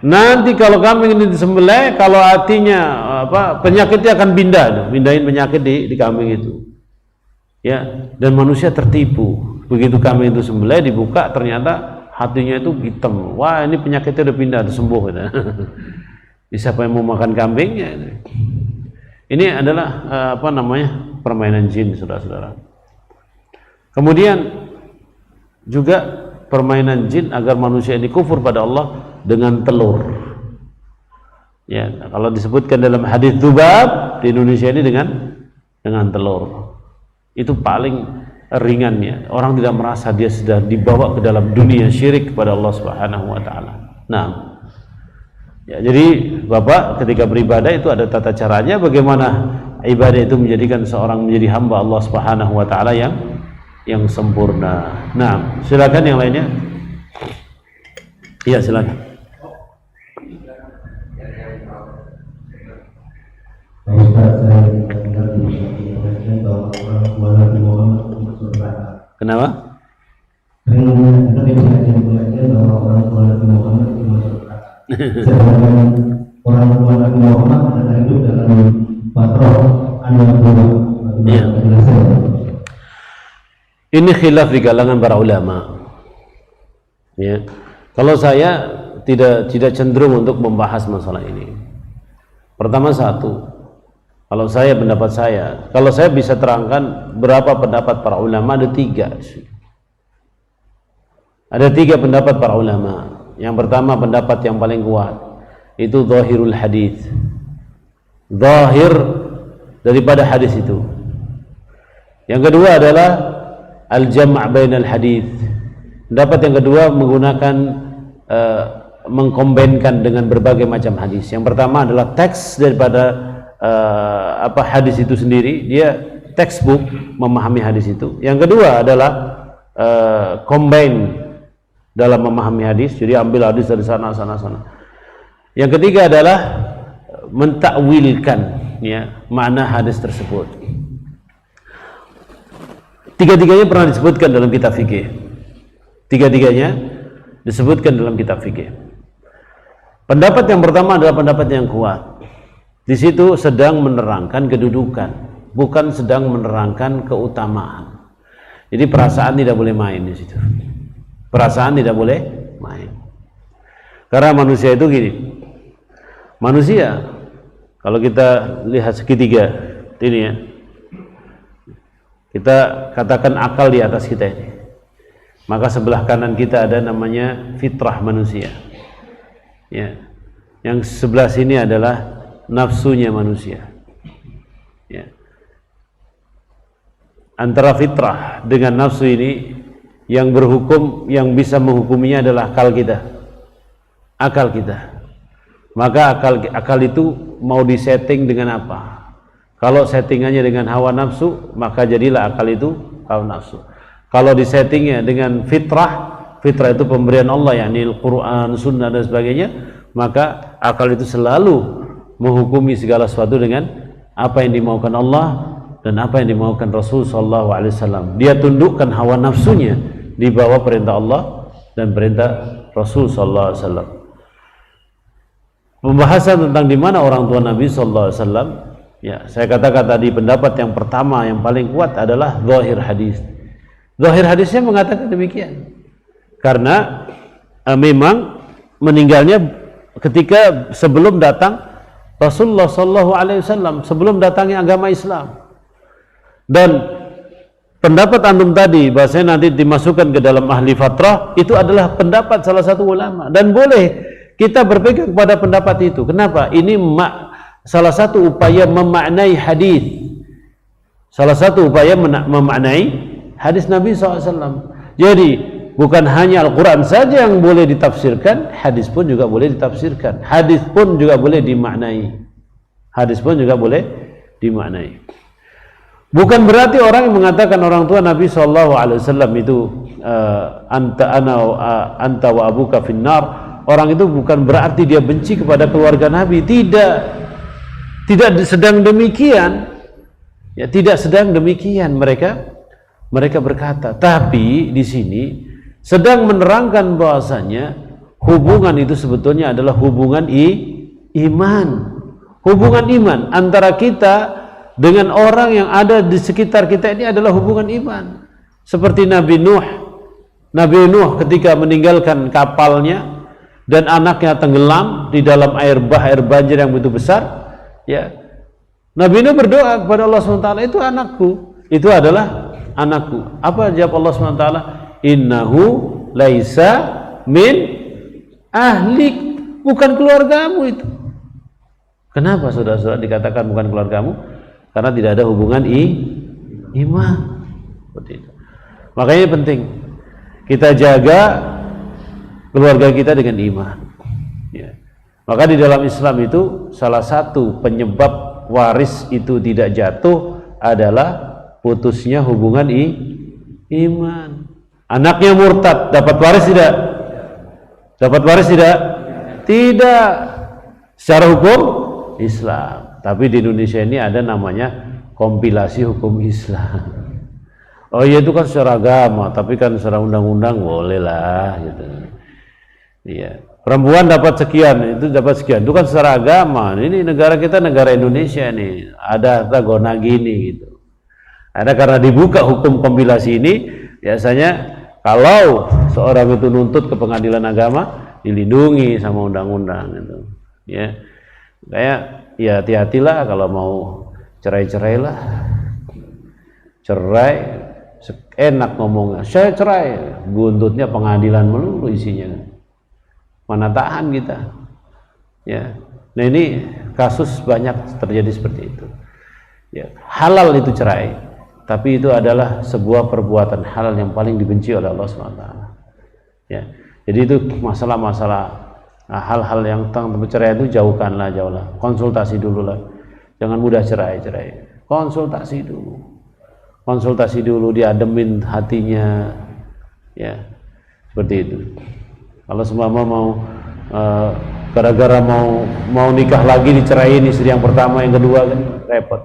nanti kalau kambing ini disembelih, kalau hatinya penyakitnya akan pindahin penyakit di kambing itu. Ya, dan manusia tertipu. Begitu kambing itu sembelih dibuka ternyata hatinya itu hitam. Wah, ini penyakitnya udah pindah, udah sembuh. Siapa yang mau makan kambingnya? Ini adalah permainan jin, saudara-saudara. Kemudian juga permainan jin agar manusia ini kufur pada Allah dengan telur. Ya, kalau disebutkan dalam hadis dzubab di Indonesia ini dengan telur. Itu paling ringannya. Orang tidak merasa dia sudah dibawa ke dalam dunia syirik kepada Allah Subhanahu wa taala. Nah, ya, jadi Bapak ketika beribadah itu ada tata caranya bagaimana ibadah itu menjadikan seorang menjadi hamba Allah Subhanahu wa taala yang sempurna. Nah, silakan yang lainnya. Iya, silakan. Kenapa? Orang tua Nabi Muhammad adalah hidup dalam patrol ya. Ini khilaf di kalangan para ulama. Ya. Kalau saya tidak cenderung untuk membahas masalah ini. Pertama satu, kalau saya bisa terangkan berapa pendapat para ulama, ada tiga. Ada tiga pendapat para ulama. Yang pertama pendapat yang paling kuat itu zahirul hadis, zahir daripada hadis itu. Yang kedua adalah al-jam' bainal hadis. Pendapat yang kedua menggunakan mengkombinkan dengan berbagai macam hadis. Yang pertama adalah teks daripada hadis itu sendiri, dia textbook memahami hadis itu. Yang kedua adalah combine dalam memahami hadis, jadi ambil hadis dari sana. Yang ketiga adalah mentakwilkan ya makna hadis tersebut. Tiga-tiganya pernah disebutkan dalam kitab fikih. Tiga-tiganya disebutkan dalam kitab fikih. Pendapat yang pertama adalah pendapat yang kuat. Di situ sedang menerangkan kedudukan, bukan sedang menerangkan keutamaan. Jadi perasaan tidak boleh main di situ. Perasaan tidak boleh main. Karena manusia itu gini. Manusia, kalau kita lihat segitiga ini ya, kita katakan akal di atas kita ini, maka sebelah kanan kita ada namanya fitrah manusia ya. Yang sebelah sini adalah nafsunya manusia ya. Antara fitrah dengan nafsu ini yang berhukum, yang bisa menghukuminya adalah akal kita. Maka akal itu mau disetting dengan apa? Kalau settingannya dengan hawa nafsu, maka jadilah akal itu hawa nafsu. Kalau disettingnya dengan fitrah itu pemberian Allah, yakni Al-Quran, Sunnah dan sebagainya, maka akal itu selalu menghukumi segala sesuatu dengan apa yang dimaukan Allah dan apa yang dimaukan Rasul sallallahu alaihi wasallam. Dia tundukkan hawa nafsunya di bawah perintah Allah dan perintah Rasul sallallahu alaihi wasallam. Pembahasan tentang di mana orang tua Nabi sallallahu alaihi wasallam, ya, saya katakan tadi pendapat yang pertama yang paling kuat adalah zahir hadis. Zahir hadisnya mengatakan demikian. Karena memang meninggalnya ketika sebelum datang Rasulullah sallallahu alaihi wasallam, sebelum datangnya agama Islam. Dan pendapat antum tadi bahasanya nanti dimasukkan ke dalam ahli fatrah, itu adalah pendapat salah satu ulama dan boleh kita berpegang kepada pendapat itu. Kenapa? Ini salah satu upaya memaknai hadis. Salah satu upaya memaknai hadis Nabi SAW. Jadi bukan hanya Al-Quran saja yang boleh ditafsirkan, hadis pun juga boleh ditafsirkan. Hadis pun juga boleh dimaknai. Hadis pun juga boleh dimaknai. Bukan berarti orang yang mengatakan orang tua Nabi SAW itu anta wa abuka finnar. Orang itu bukan berarti dia benci kepada keluarga Nabi. Tidak sedang demikian. Ya, tidak sedang demikian mereka berkata. Tapi di sini sedang menerangkan bahwasanya hubungan itu sebetulnya adalah hubungan iman. Hubungan iman antara kita dengan orang yang ada di sekitar kita ini adalah hubungan iman. Seperti Nabi Nuh ketika meninggalkan kapalnya dan anaknya tenggelam di dalam air banjir yang begitu besar, ya. Nabi Nuh berdoa kepada Allah SWT, itu anakku, itu adalah anakku. Apa jawab Allah SWT? Innahu laisa min ahlik, bukan keluargamu itu. Kenapa saudara-saudara dikatakan bukan keluargamu? Karena tidak ada hubungan iman. Seperti itu. Makanya penting kita jaga keluarga kita dengan iman. Ya. Maka di dalam Islam itu salah satu penyebab waris itu tidak jatuh adalah putusnya hubungan iman. Anaknya murtad, dapat waris tidak? Dapat waris tidak? Tidak. Secara hukum Islam. Tapi di Indonesia ini ada namanya kompilasi hukum Islam. Oh iya, itu kan secara agama, tapi kan secara undang-undang boleh lah gitu. Iya. Perempuan dapat sekian, itu dapat sekian. Itu kan secara agama. Ini negara kita, negara Indonesia nih. Ada gona gini gitu. Ada karena dibuka hukum kompilasi ini, biasanya kalau seorang itu nuntut ke pengadilan agama, dilindungi sama undang-undang gitu. Ya. Kayak ya hati-hatilah kalau mau cerai-cerai lah. Cerai enak ngomongnya, saya cerai, buntutnya pengadilan melulu isinya. Mana tahan kita. Ya. Nah ini kasus banyak terjadi seperti itu. Ya, halal itu cerai, tapi itu adalah sebuah perbuatan halal yang paling dibenci oleh Allah SWT. Ya. Jadi itu masalah-masalah hal-hal yang tentang perceraian itu jauhkanlah, jauhlah. Konsultasi dulu lah. Jangan mudah cerai. Konsultasi dulu. Konsultasi dulu, diademin hatinya, ya seperti itu. Kalau semua mau gara-gara mau nikah lagi diceraiin istri yang pertama, yang kedua, kan repot.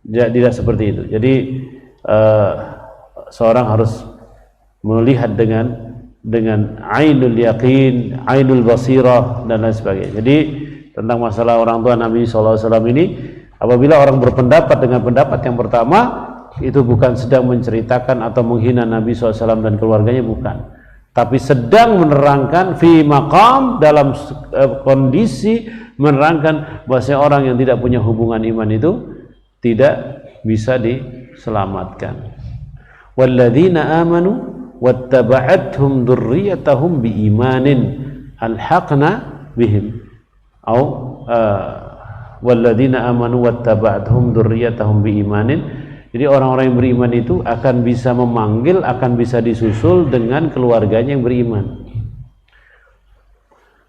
Tidak seperti itu. Jadi seorang harus melihat dengan ainul yaqin, ainul basirah dan lain sebagainya. Jadi tentang masalah orang tua Nabi SAW ini, apabila orang berpendapat dengan pendapat yang pertama, itu bukan sedang menceritakan atau menghina Nabi SAW dan keluarganya, bukan, tapi sedang menerangkan fi maqam, dalam kondisi menerangkan bahwa orang yang tidak punya hubungan iman itu tidak bisa diselamatkan. Walladzina amanu wattaba'athum dzurriyyatahum biimanin alhaqna bihim au walladzina amanu wattaba'athum dzurriyyatahum biimanin. Jadi orang-orang yang beriman itu akan bisa memanggil, akan bisa disusul dengan keluarganya yang beriman.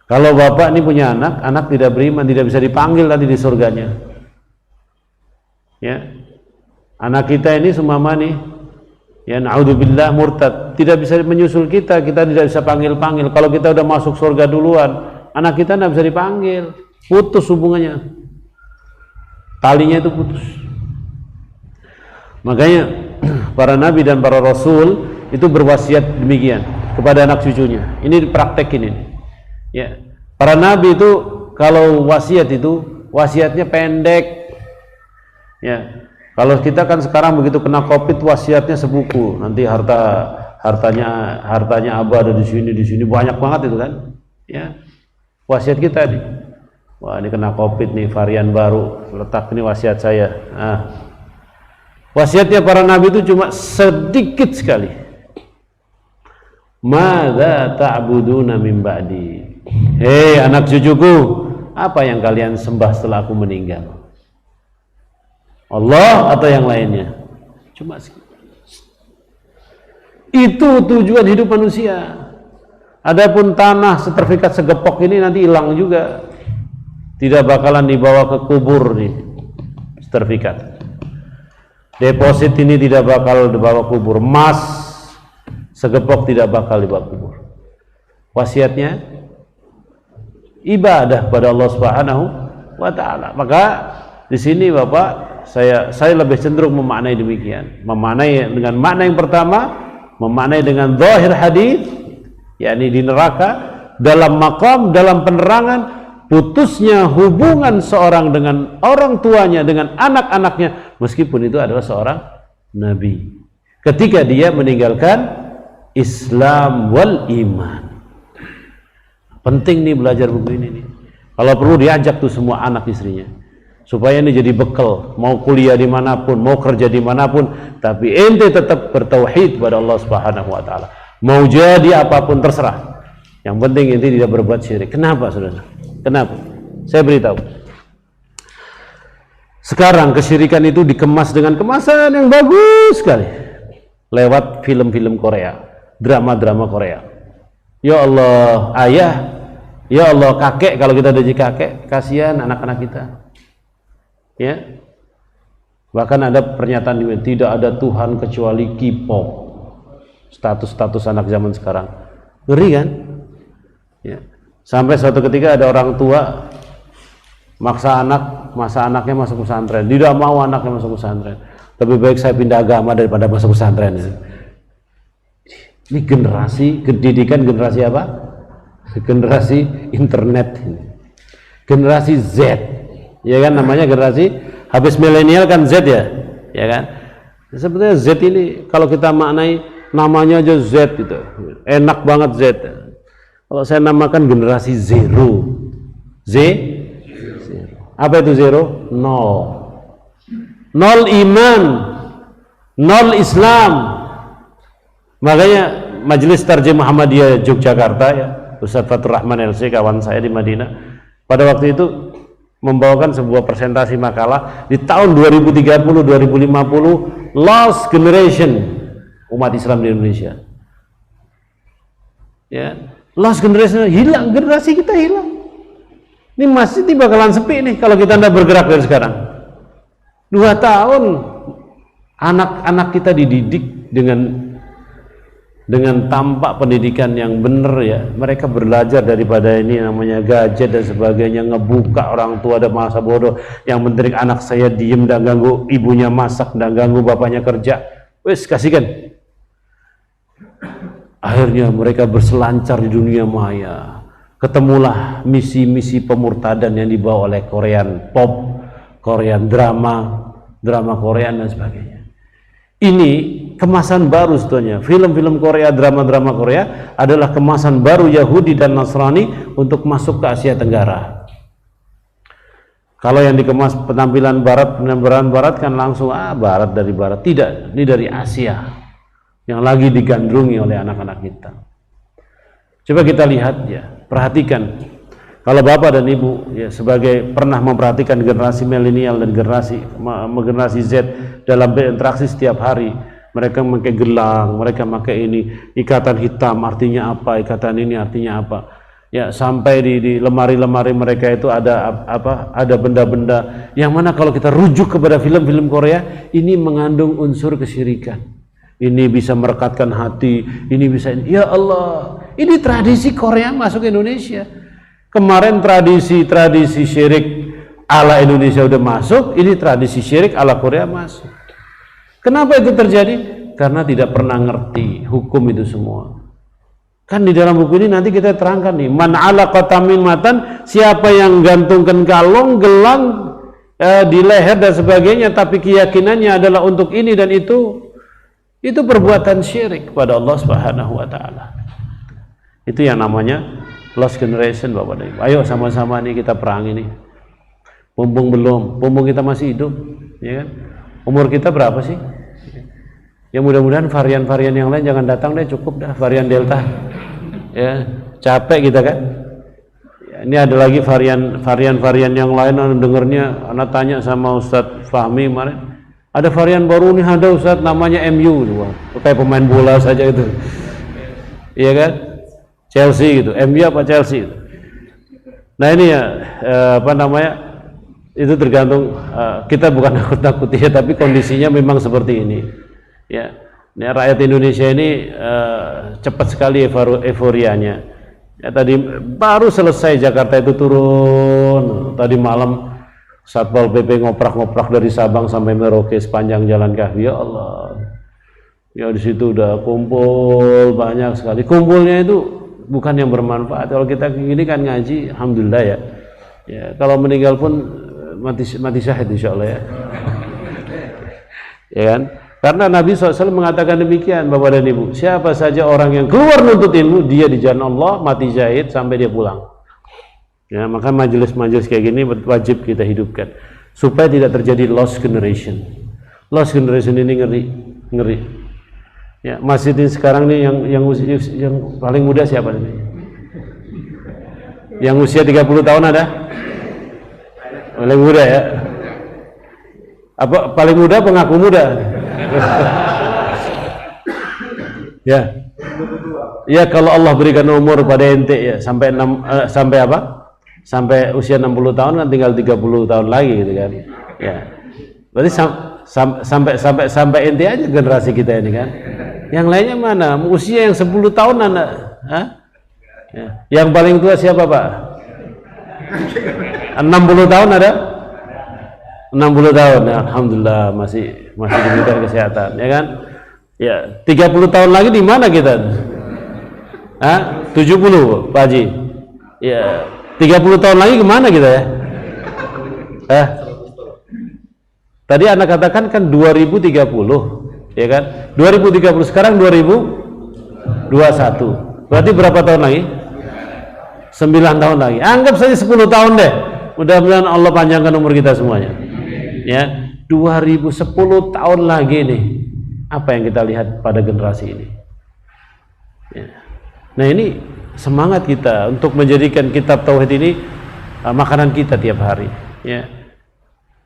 Kalau bapak ini punya anak tidak beriman, tidak bisa dipanggil nanti di surganya. Ya. Anak kita ini sumama nih, ya naudzubillah murtad, tidak bisa menyusul kita tidak bisa panggil-panggil. Kalau kita udah masuk surga duluan, anak kita tidak bisa dipanggil, putus hubungannya. Talinya itu putus. Makanya para nabi dan para rasul itu berwasiat demikian kepada anak cucunya. Ini dipraktekin ini. Ya. Para nabi itu kalau wasiat itu wasiatnya pendek. Ya. Kalau kita kan sekarang begitu kena Covid wasiatnya sebuku. Nanti hartanya Abah ada di sini banyak banget itu kan. Ya. Wasiat kita nih. Wah, ini kena Covid nih, varian baru. Letak ini wasiat saya. Nah. Wasiatnya para nabi itu cuma sedikit sekali. Madza ta'buduna min ba'di? Hei anak cucuku, apa yang kalian sembah setelah aku meninggal? Allah atau yang lainnya? Cuma sedikit. Itu tujuan hidup manusia. Adapun tanah sertifikat segepok ini nanti hilang juga. Tidak bakalan dibawa ke kubur nih sertifikat. Deposit ini tidak bakal dibawa kubur, emas segepok tidak bakal dibawa kubur. Wasiatnya ibadah pada Allah Subhanahu wa taala. Maka di sini Bapak, saya lebih cenderung memaknai demikian. Memaknai dengan makna yang pertama, memaknai dengan zahir hadis, yakni di neraka, dalam maqam, dalam penerangan putusnya hubungan seorang dengan orang tuanya, dengan anak-anaknya, meskipun itu adalah seorang nabi, ketika dia meninggalkan Islam wal iman. Penting nih belajar buku ini nih. Kalau perlu diajak tuh semua anak istrinya. supaya ini jadi bekal, mau kuliah dimanapun, mau kerja dimanapun, tapi ente tetap bertauhid pada Allah Subhanahu Wa Taala. Mau jadi apapun terserah, yang penting ente tidak berbuat syirik. Kenapa saudara? Kenapa? Saya beritahu. Sekarang kesyirikan itu dikemas dengan kemasan yang bagus sekali lewat film-film Korea, drama-drama Korea. Ya Allah, ayah, ya Allah, kakek, kalau kita jadi kakek, kasihan anak-anak kita. Ya, bahkan ada pernyataan tidak ada Tuhan kecuali K-pop. Status-status anak zaman sekarang, ngeri kan? Ya. Sampai suatu ketika ada orang tua maksa anaknya masuk pesantren. Tidak mau anaknya masuk pesantren. Lebih baik saya pindah agama daripada masuk pesantren. Ini generasi pendidikan, generasi apa? Generasi internet, generasi Z. Ya kan, namanya generasi habis milenial kan Z ya, ya kan. Sebenarnya Z ini kalau kita maknai namanya aja Z itu enak banget Z. Kalau saya namakan generasi zero, zero. Apa itu zero? Nol, nol iman, nol Islam. Makanya Majelis Tarjih Muhammadiyah Yogyakarta ya, Ustaz Fatur Rahman LC, kawan saya di Madinah, pada waktu itu membawakan sebuah presentasi makalah di tahun 2030-2050 lost generation umat Islam di Indonesia. Ya, lost generation, hilang, generasi kita hilang. Ini masjid ini bakalan sepi nih kalau kita tidak bergerak dari sekarang. 2 tahun anak-anak kita dididik dengan tampak pendidikan yang benar ya, mereka belajar daripada ini namanya gadget dan sebagainya, ngebuka orang tua ada masa bodoh, yang penting anak saya diem dan ganggu ibunya masak dan ganggu bapaknya kerja, wes kasihkan. Akhirnya mereka berselancar di dunia maya, ketemulah misi-misi pemurtadan yang dibawa oleh Korean pop, Korean drama Korean dan sebagainya. Ini kemasan baru sebetulnya. Film-film Korea, drama-drama Korea adalah kemasan baru Yahudi dan Nasrani untuk masuk ke Asia Tenggara. Kalau yang dikemas penampilan barat kan langsung barat dari barat. Tidak, ini dari Asia yang lagi digandrungi oleh anak-anak kita. Coba kita lihat ya, perhatikan. Kalau bapak dan ibu ya sebagai pernah memperhatikan generasi milenial dan generasi Z dalam berinteraksi setiap hari, mereka memakai gelang, mereka memakai ini, ikatan hitam artinya apa, ikatan ini artinya apa. Ya, sampai di lemari-lemari mereka itu ada apa? Ada benda-benda yang mana kalau kita rujuk kepada film-film Korea, ini mengandung unsur kesyirikan. Ini bisa merekatkan hati, ini bisa, ya Allah, ini tradisi Korea masuk Indonesia. Kemarin tradisi syirik ala Indonesia udah masuk, ini tradisi syirik ala Korea masuk. Kenapa itu terjadi? Karena tidak pernah ngerti hukum itu semua. Kan di dalam buku ini nanti kita terangkan nih, man alaqa tamimatan, siapa yang gantungkan kalung, gelang di leher dan sebagainya, tapi keyakinannya adalah untuk ini dan itu perbuatan syirik pada Allah Subhanahu wa taala. Itu yang namanya lost generation, Bapak dan Ibu. Ayo sama-sama nih kita perang ini. Mumpung kita masih hidup, ya kan? Umur kita berapa sih? Ya mudah-mudahan varian-varian yang lain jangan datang deh, cukup dah varian Delta. Ya, capek kita kan? Ya, ini ada lagi varian yang lain, dengernya anak tanya sama Ustadz Fahmi kemarin. Ada varian baru nih, ada Ustadz namanya MU, kayak pemain bola saja itu. Iya kan? Chelsea gitu, MU apa Chelsea gitu. Nah ini ya itu tergantung, kita bukan nakut-nakuti ya, tapi kondisinya memang seperti ini ya. Ini rakyat Indonesia ini cepat sekali euforianya ya. Tadi baru selesai Jakarta itu turun, tadi malam Satpol PP ngoprak-ngoprak dari Sabang sampai Merauke sepanjang jalan kaki, ya Allah ya. Di situ udah kumpul banyak sekali, kumpulnya itu bukan yang bermanfaat. Kalau kita gini kan ngaji, alhamdulillah ya. Ya, kalau meninggal pun mati syahid insyaallah ya. Ya kan? Karena Nabi SAW mengatakan demikian, Bapak dan Ibu. Siapa saja orang yang keluar nuntut ilmu, dia di jalan Allah mati syahid sampai dia pulang. Ya, maka majelis-majelis kayak gini wajib kita hidupkan. supaya tidak terjadi lost generation. Lost generation ini ngeri. Ya, masjid ini sekarang nih yang paling muda siapa ini? Yang usia 30 tahun ada? Paling muda ya. Apa paling muda pengaku muda? Ya. Ya, kalau Allah berikan umur pada ente ya sampai sampai usia 60 tahun kan tinggal 30 tahun lagi gitu kan. Ya. Berarti sampai ente aja generasi kita ini kan. Yang lainnya mana? Usia yang 10 tahun anak. Hah? Ya. Yang paling tua siapa, Pak? 60 tahun ada? 60 tahun. Ya, alhamdulillah masih diberikan kesehatan, ya kan? Ya, 30 tahun lagi di mana kita? 70, Pak Haji. Ya, 30 tahun lagi kemana kita ya? Tadi anak katakan kan 2030, ya kan? 2030 sekarang 2021. Berarti berapa tahun lagi? 9 tahun lagi. Anggap saja 10 tahun deh. Mudah-mudahan Allah panjangkan umur kita semuanya. Ya, 2010 tahun lagi nih. Apa yang kita lihat pada generasi ini? Ya. Nah, ini semangat kita untuk menjadikan kitab tauhid ini makanan kita tiap hari. Ya.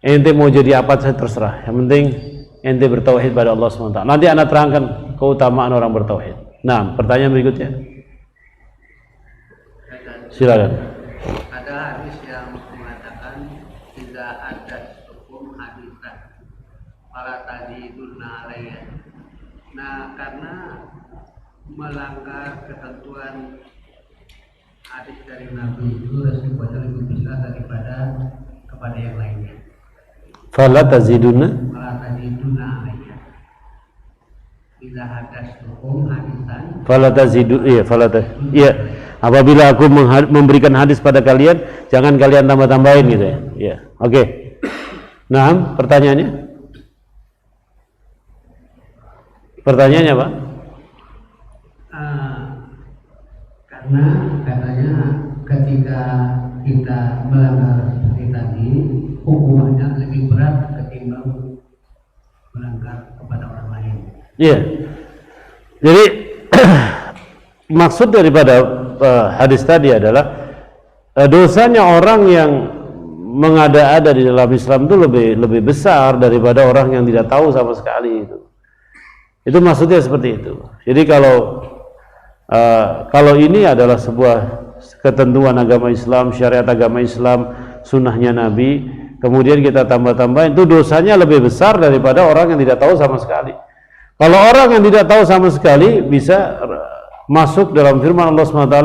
Ente mau jadi apa saja terserah. Yang penting ente bertauhid pada Allah SWT. Nanti anak terangkan keutamaan orang bertauhid. Nah, pertanyaan berikutnya. Silakan. Ada hadis yang mengatakan tidak ada hukum hadisan para tajiduna alaiya. Nah, karena melanggar ketentuan hadis dari Nabi itu resikonya lebih besar daripada kepada yang lainnya. Fala taziduna Alaiya. Bila hadas hukum hadisan. Fala tazidu, iya. Apabila aku memberikan hadis pada kalian, jangan kalian tambah-tambahin gitu ya. Iya. Oke. Nah, pertanyaannya? Pertanyaannya, Pak? Karena katanya ketika kita melanggar seperti tadi, hukumannya lebih berat ketimbang melanggar kepada orang lain. Iya. Jadi maksud daripada hadis tadi adalah dosanya orang yang mengada-ada di dalam Islam itu lebih besar daripada orang yang tidak tahu sama sekali itu. Itu maksudnya seperti itu. Jadi kalau ini adalah sebuah ketentuan agama Islam, syariat agama Islam, sunnahnya Nabi, kemudian kita tambah-tambah, itu dosanya lebih besar daripada orang yang tidak tahu sama sekali. Kalau orang yang tidak tahu sama sekali bisa masuk dalam firman Allah SWT,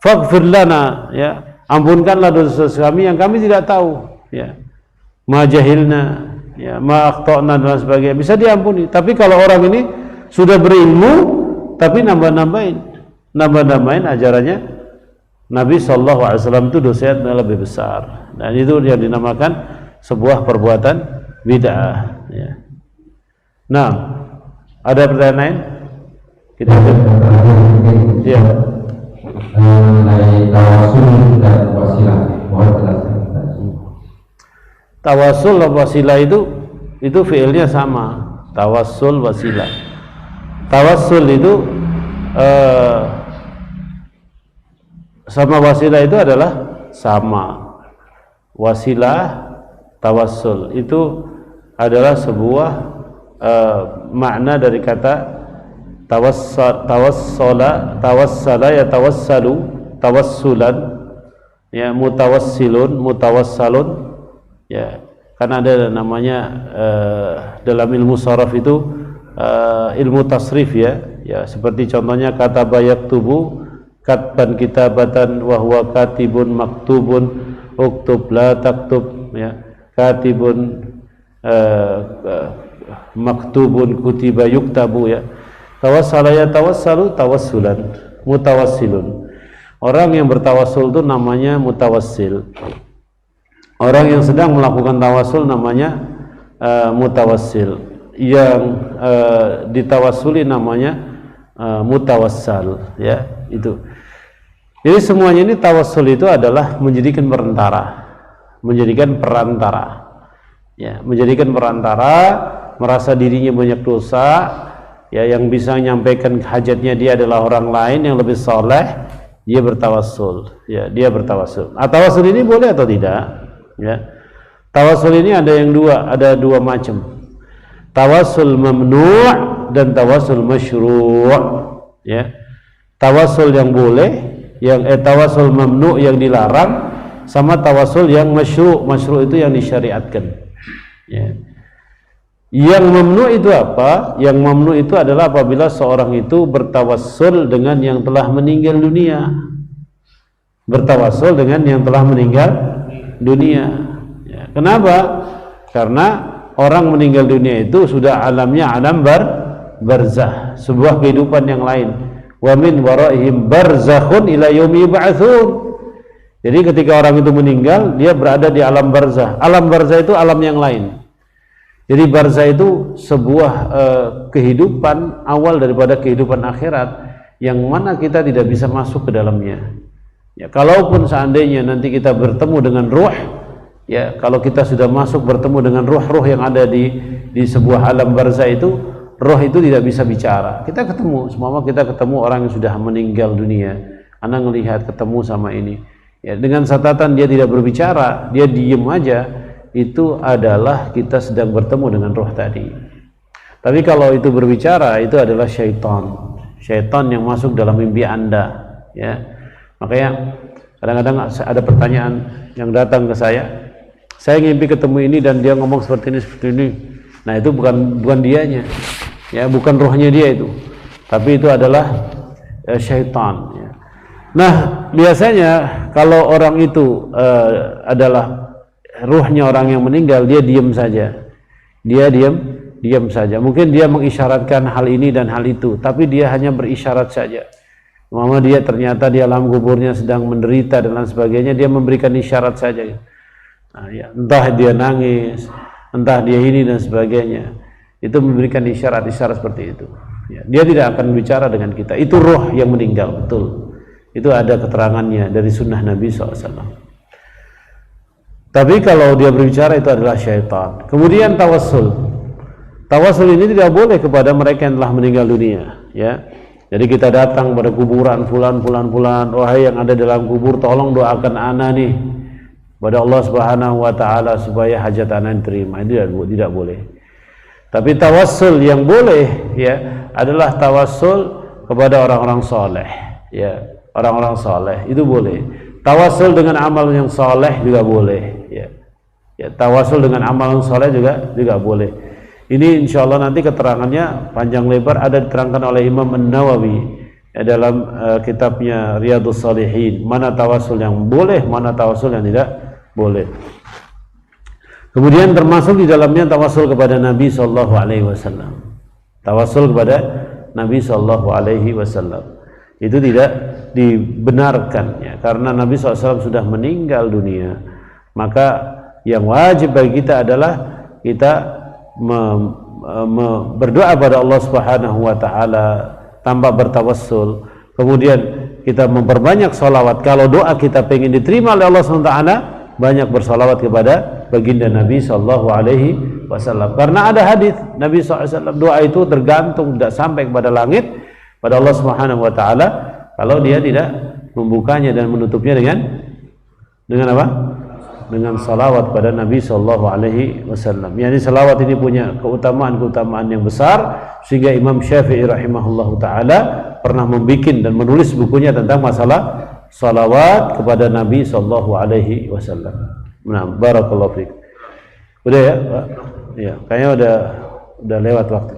faghfir lana, ya, ampunkanlah dosa-dosa kami yang kami tidak tahu, ya, ma jahilna, ya, ma akhtana dan sebagainya, bisa diampuni. Tapi kalau orang ini sudah berilmu tapi nambah-nambahin ajarannya Nabi SAW, itu dosanya lebih besar, dan itu yang dinamakan sebuah perbuatan bid'ah, ya. Nah, ada pertanyaan lain? Kita ya. Mengenai tawasul dan wasilah, mohon jelaskan. Tawasul dan wasilah itu fiilnya sama. Tawasul, wasilah. Tawasul itu sama wasilah itu adalah sama. Wasilah, tawasul itu adalah sebuah makna dari kata tawassala ya tawassalu, tawassulan, ya, mutawassilun, mutawassalun, ya, kan ada namanya dalam ilmu sharaf itu ilmu tasrif, ya, seperti contohnya kata yaktubu, katban kitabatan wa huwa katibun maktubun, uktub la taktub, ya, katibun maktubun kutiba yuktabu, ya. Tawassala ya tawassalu, tawassulan, mutawassilun. Orang yang bertawassul itu namanya mutawassil. Orang yang sedang melakukan tawassul namanya mutawassil. Yang ditawassuli namanya mutawassal, ya, itu. Jadi semuanya ini tawassul itu adalah menjadikan perantara, Ya, menjadikan perantara, merasa dirinya banyak dosa, ya, yang bisa menyampaikan hajatnya dia adalah orang lain yang lebih soleh, dia bertawassul. Ya, dia bertawassul. Tawassul ini boleh atau tidak? Ya. Tawassul ini ada dua macam. Tawassul mamnu' dan tawassul masyru'. Ya. Tawassul yang boleh, tawassul mamnu' yang dilarang, sama tawassul yang masyru'. Masyru' itu yang disyariatkan. Ya. Yang mamnu itu apa? Yang mamnu itu adalah apabila seorang itu bertawassul dengan yang telah meninggal dunia. Bertawassul dengan yang telah meninggal dunia. Ya. Kenapa? Karena orang meninggal dunia itu sudah alamnya alam barzah, sebuah kehidupan yang lain. Wa min waraihim barzakhun ila yaumi yub'atsun. Jadi ketika orang itu meninggal, dia berada di alam barzah. Alam barzah itu alam yang lain. Jadi barzah itu sebuah kehidupan awal daripada kehidupan akhirat yang mana kita tidak bisa masuk ke dalamnya. Ya, kalaupun seandainya nanti kita bertemu dengan ruh, ya, kalau kita sudah masuk bertemu dengan ruh-ruh yang ada di sebuah alam barzah itu, roh itu tidak bisa bicara. Kita ketemu, semua kita ketemu orang yang sudah meninggal dunia. Anda melihat ketemu sama ini. Ya, dengan catatan dia tidak berbicara, dia diem aja. Itu adalah kita sedang bertemu dengan roh tadi. Tapi kalau itu berbicara, itu adalah syaitan yang masuk dalam mimpi Anda. Ya, makanya kadang-kadang ada pertanyaan yang datang ke saya ngimpi ketemu ini dan dia ngomong seperti ini. Nah, itu bukan dianya, ya, bukan rohnya dia itu, tapi itu adalah syaitan. Ya. Nah, biasanya kalau orang itu adalah ruhnya orang yang meninggal, dia diam saja. Dia diam saja. Mungkin dia mengisyaratkan hal ini dan hal itu, tapi dia hanya berisyarat saja. Mama dia ternyata di alam kuburnya sedang menderita dan lain sebagainya, dia memberikan isyarat saja. Nah, ya, entah dia nangis, entah dia ini dan sebagainya. Itu memberikan isyarat-isyarat seperti itu. Ya, dia tidak akan bicara dengan kita. Itu ruh yang meninggal, betul. Itu ada keterangannya dari sunnah Nabi SAW. Tapi kalau dia berbicara itu adalah syaitan. Kemudian tawassul. Tawassul ini tidak boleh kepada mereka yang telah meninggal dunia, ya. Jadi kita datang pada kuburan fulan, wahai yang ada dalam kubur, tolong doakan ana nih pada Allah Subhanahu wa taala supaya hajat ana diterima. Ini tidak boleh. Tapi tawassul yang boleh, ya, adalah tawassul kepada orang-orang soleh, ya. Orang-orang soleh itu boleh. Tawassul dengan amal yang soleh juga boleh, ya. Ya, tawassul dengan amal yang soleh juga boleh. Ini insya Allah nanti keterangannya panjang lebar ada diterangkan oleh Imam An-Nawawi, ya, dalam kitabnya Riyadhus Shalihin. Mana tawassul yang boleh, mana tawassul yang tidak boleh. Kemudian termasuk di dalamnya tawassul kepada Nabi Sallallahu Alaihi Wasallam. Tawassul kepada Nabi Sallallahu Alaihi Wasallam itu tidak dibenarkan, ya, karena Nabi SAW sudah meninggal dunia. Maka yang wajib bagi kita adalah kita berdoa pada Allah Subhanahu wa taala tanpa bertawassul. Kemudian kita memperbanyak sholawat. Kalau doa kita pengen diterima oleh Allah Subhanahu wa taala, banyak bersolawat kepada baginda Nabi Sallallahu Alaihi Wasallam. Karena ada hadis Nabi SAW, doa itu tergantung tidak sampai kepada langit, pada Allah Subhanahu wa taala, kalau dia tidak membukanya dan menutupnya dengan apa? Dengan salawat pada Nabi sallallahu alaihi wasallam. Yani salawat ini punya keutamaan yang besar sehingga Imam Syafi'i rahimahullahu taala pernah membuat dan menulis bukunya tentang masalah salawat kepada Nabi sallallahu alaihi wasallam. Nah, barakallahu fiik. Udah ya, Pak? Ya, kayaknya udah lewat waktu.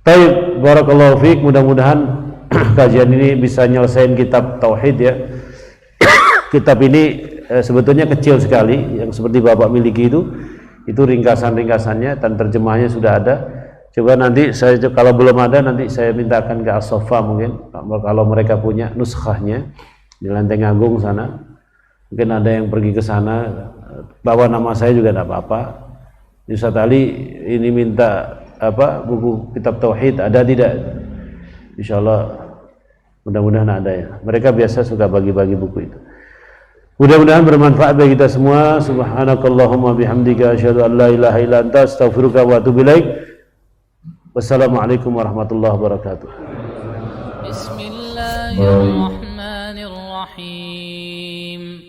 Baik, barakallahu fiik, mudah-mudahan kajian ini bisa nyelesain kitab tauhid, ya. Kitab ini sebetulnya kecil sekali, yang seperti Bapak miliki itu ringkasan-ringkasannya dan terjemahnya sudah ada. Coba nanti kalau belum ada nanti saya mintakan ke As-Sofa mungkin, kalau mereka punya nuskhahnya di Lenteng Agung sana. Mungkin ada yang pergi ke sana bawa nama saya juga tidak apa-apa. Ustaz Ali ini minta buku kitab tauhid, ada tidak? Insyaallah mudah-mudahan ada, ya. Mereka biasa suka bagi-bagi buku itu. Mudah-mudahan bermanfaat bagi kita semua. Subhanakallahumma bihamdika asyhadu an la ilaha illa anta astaghfiruka wa atubu ilaik. Wassalamualaikum warahmatullahi wabarakatuh. Bismillahirrahmanirrahim.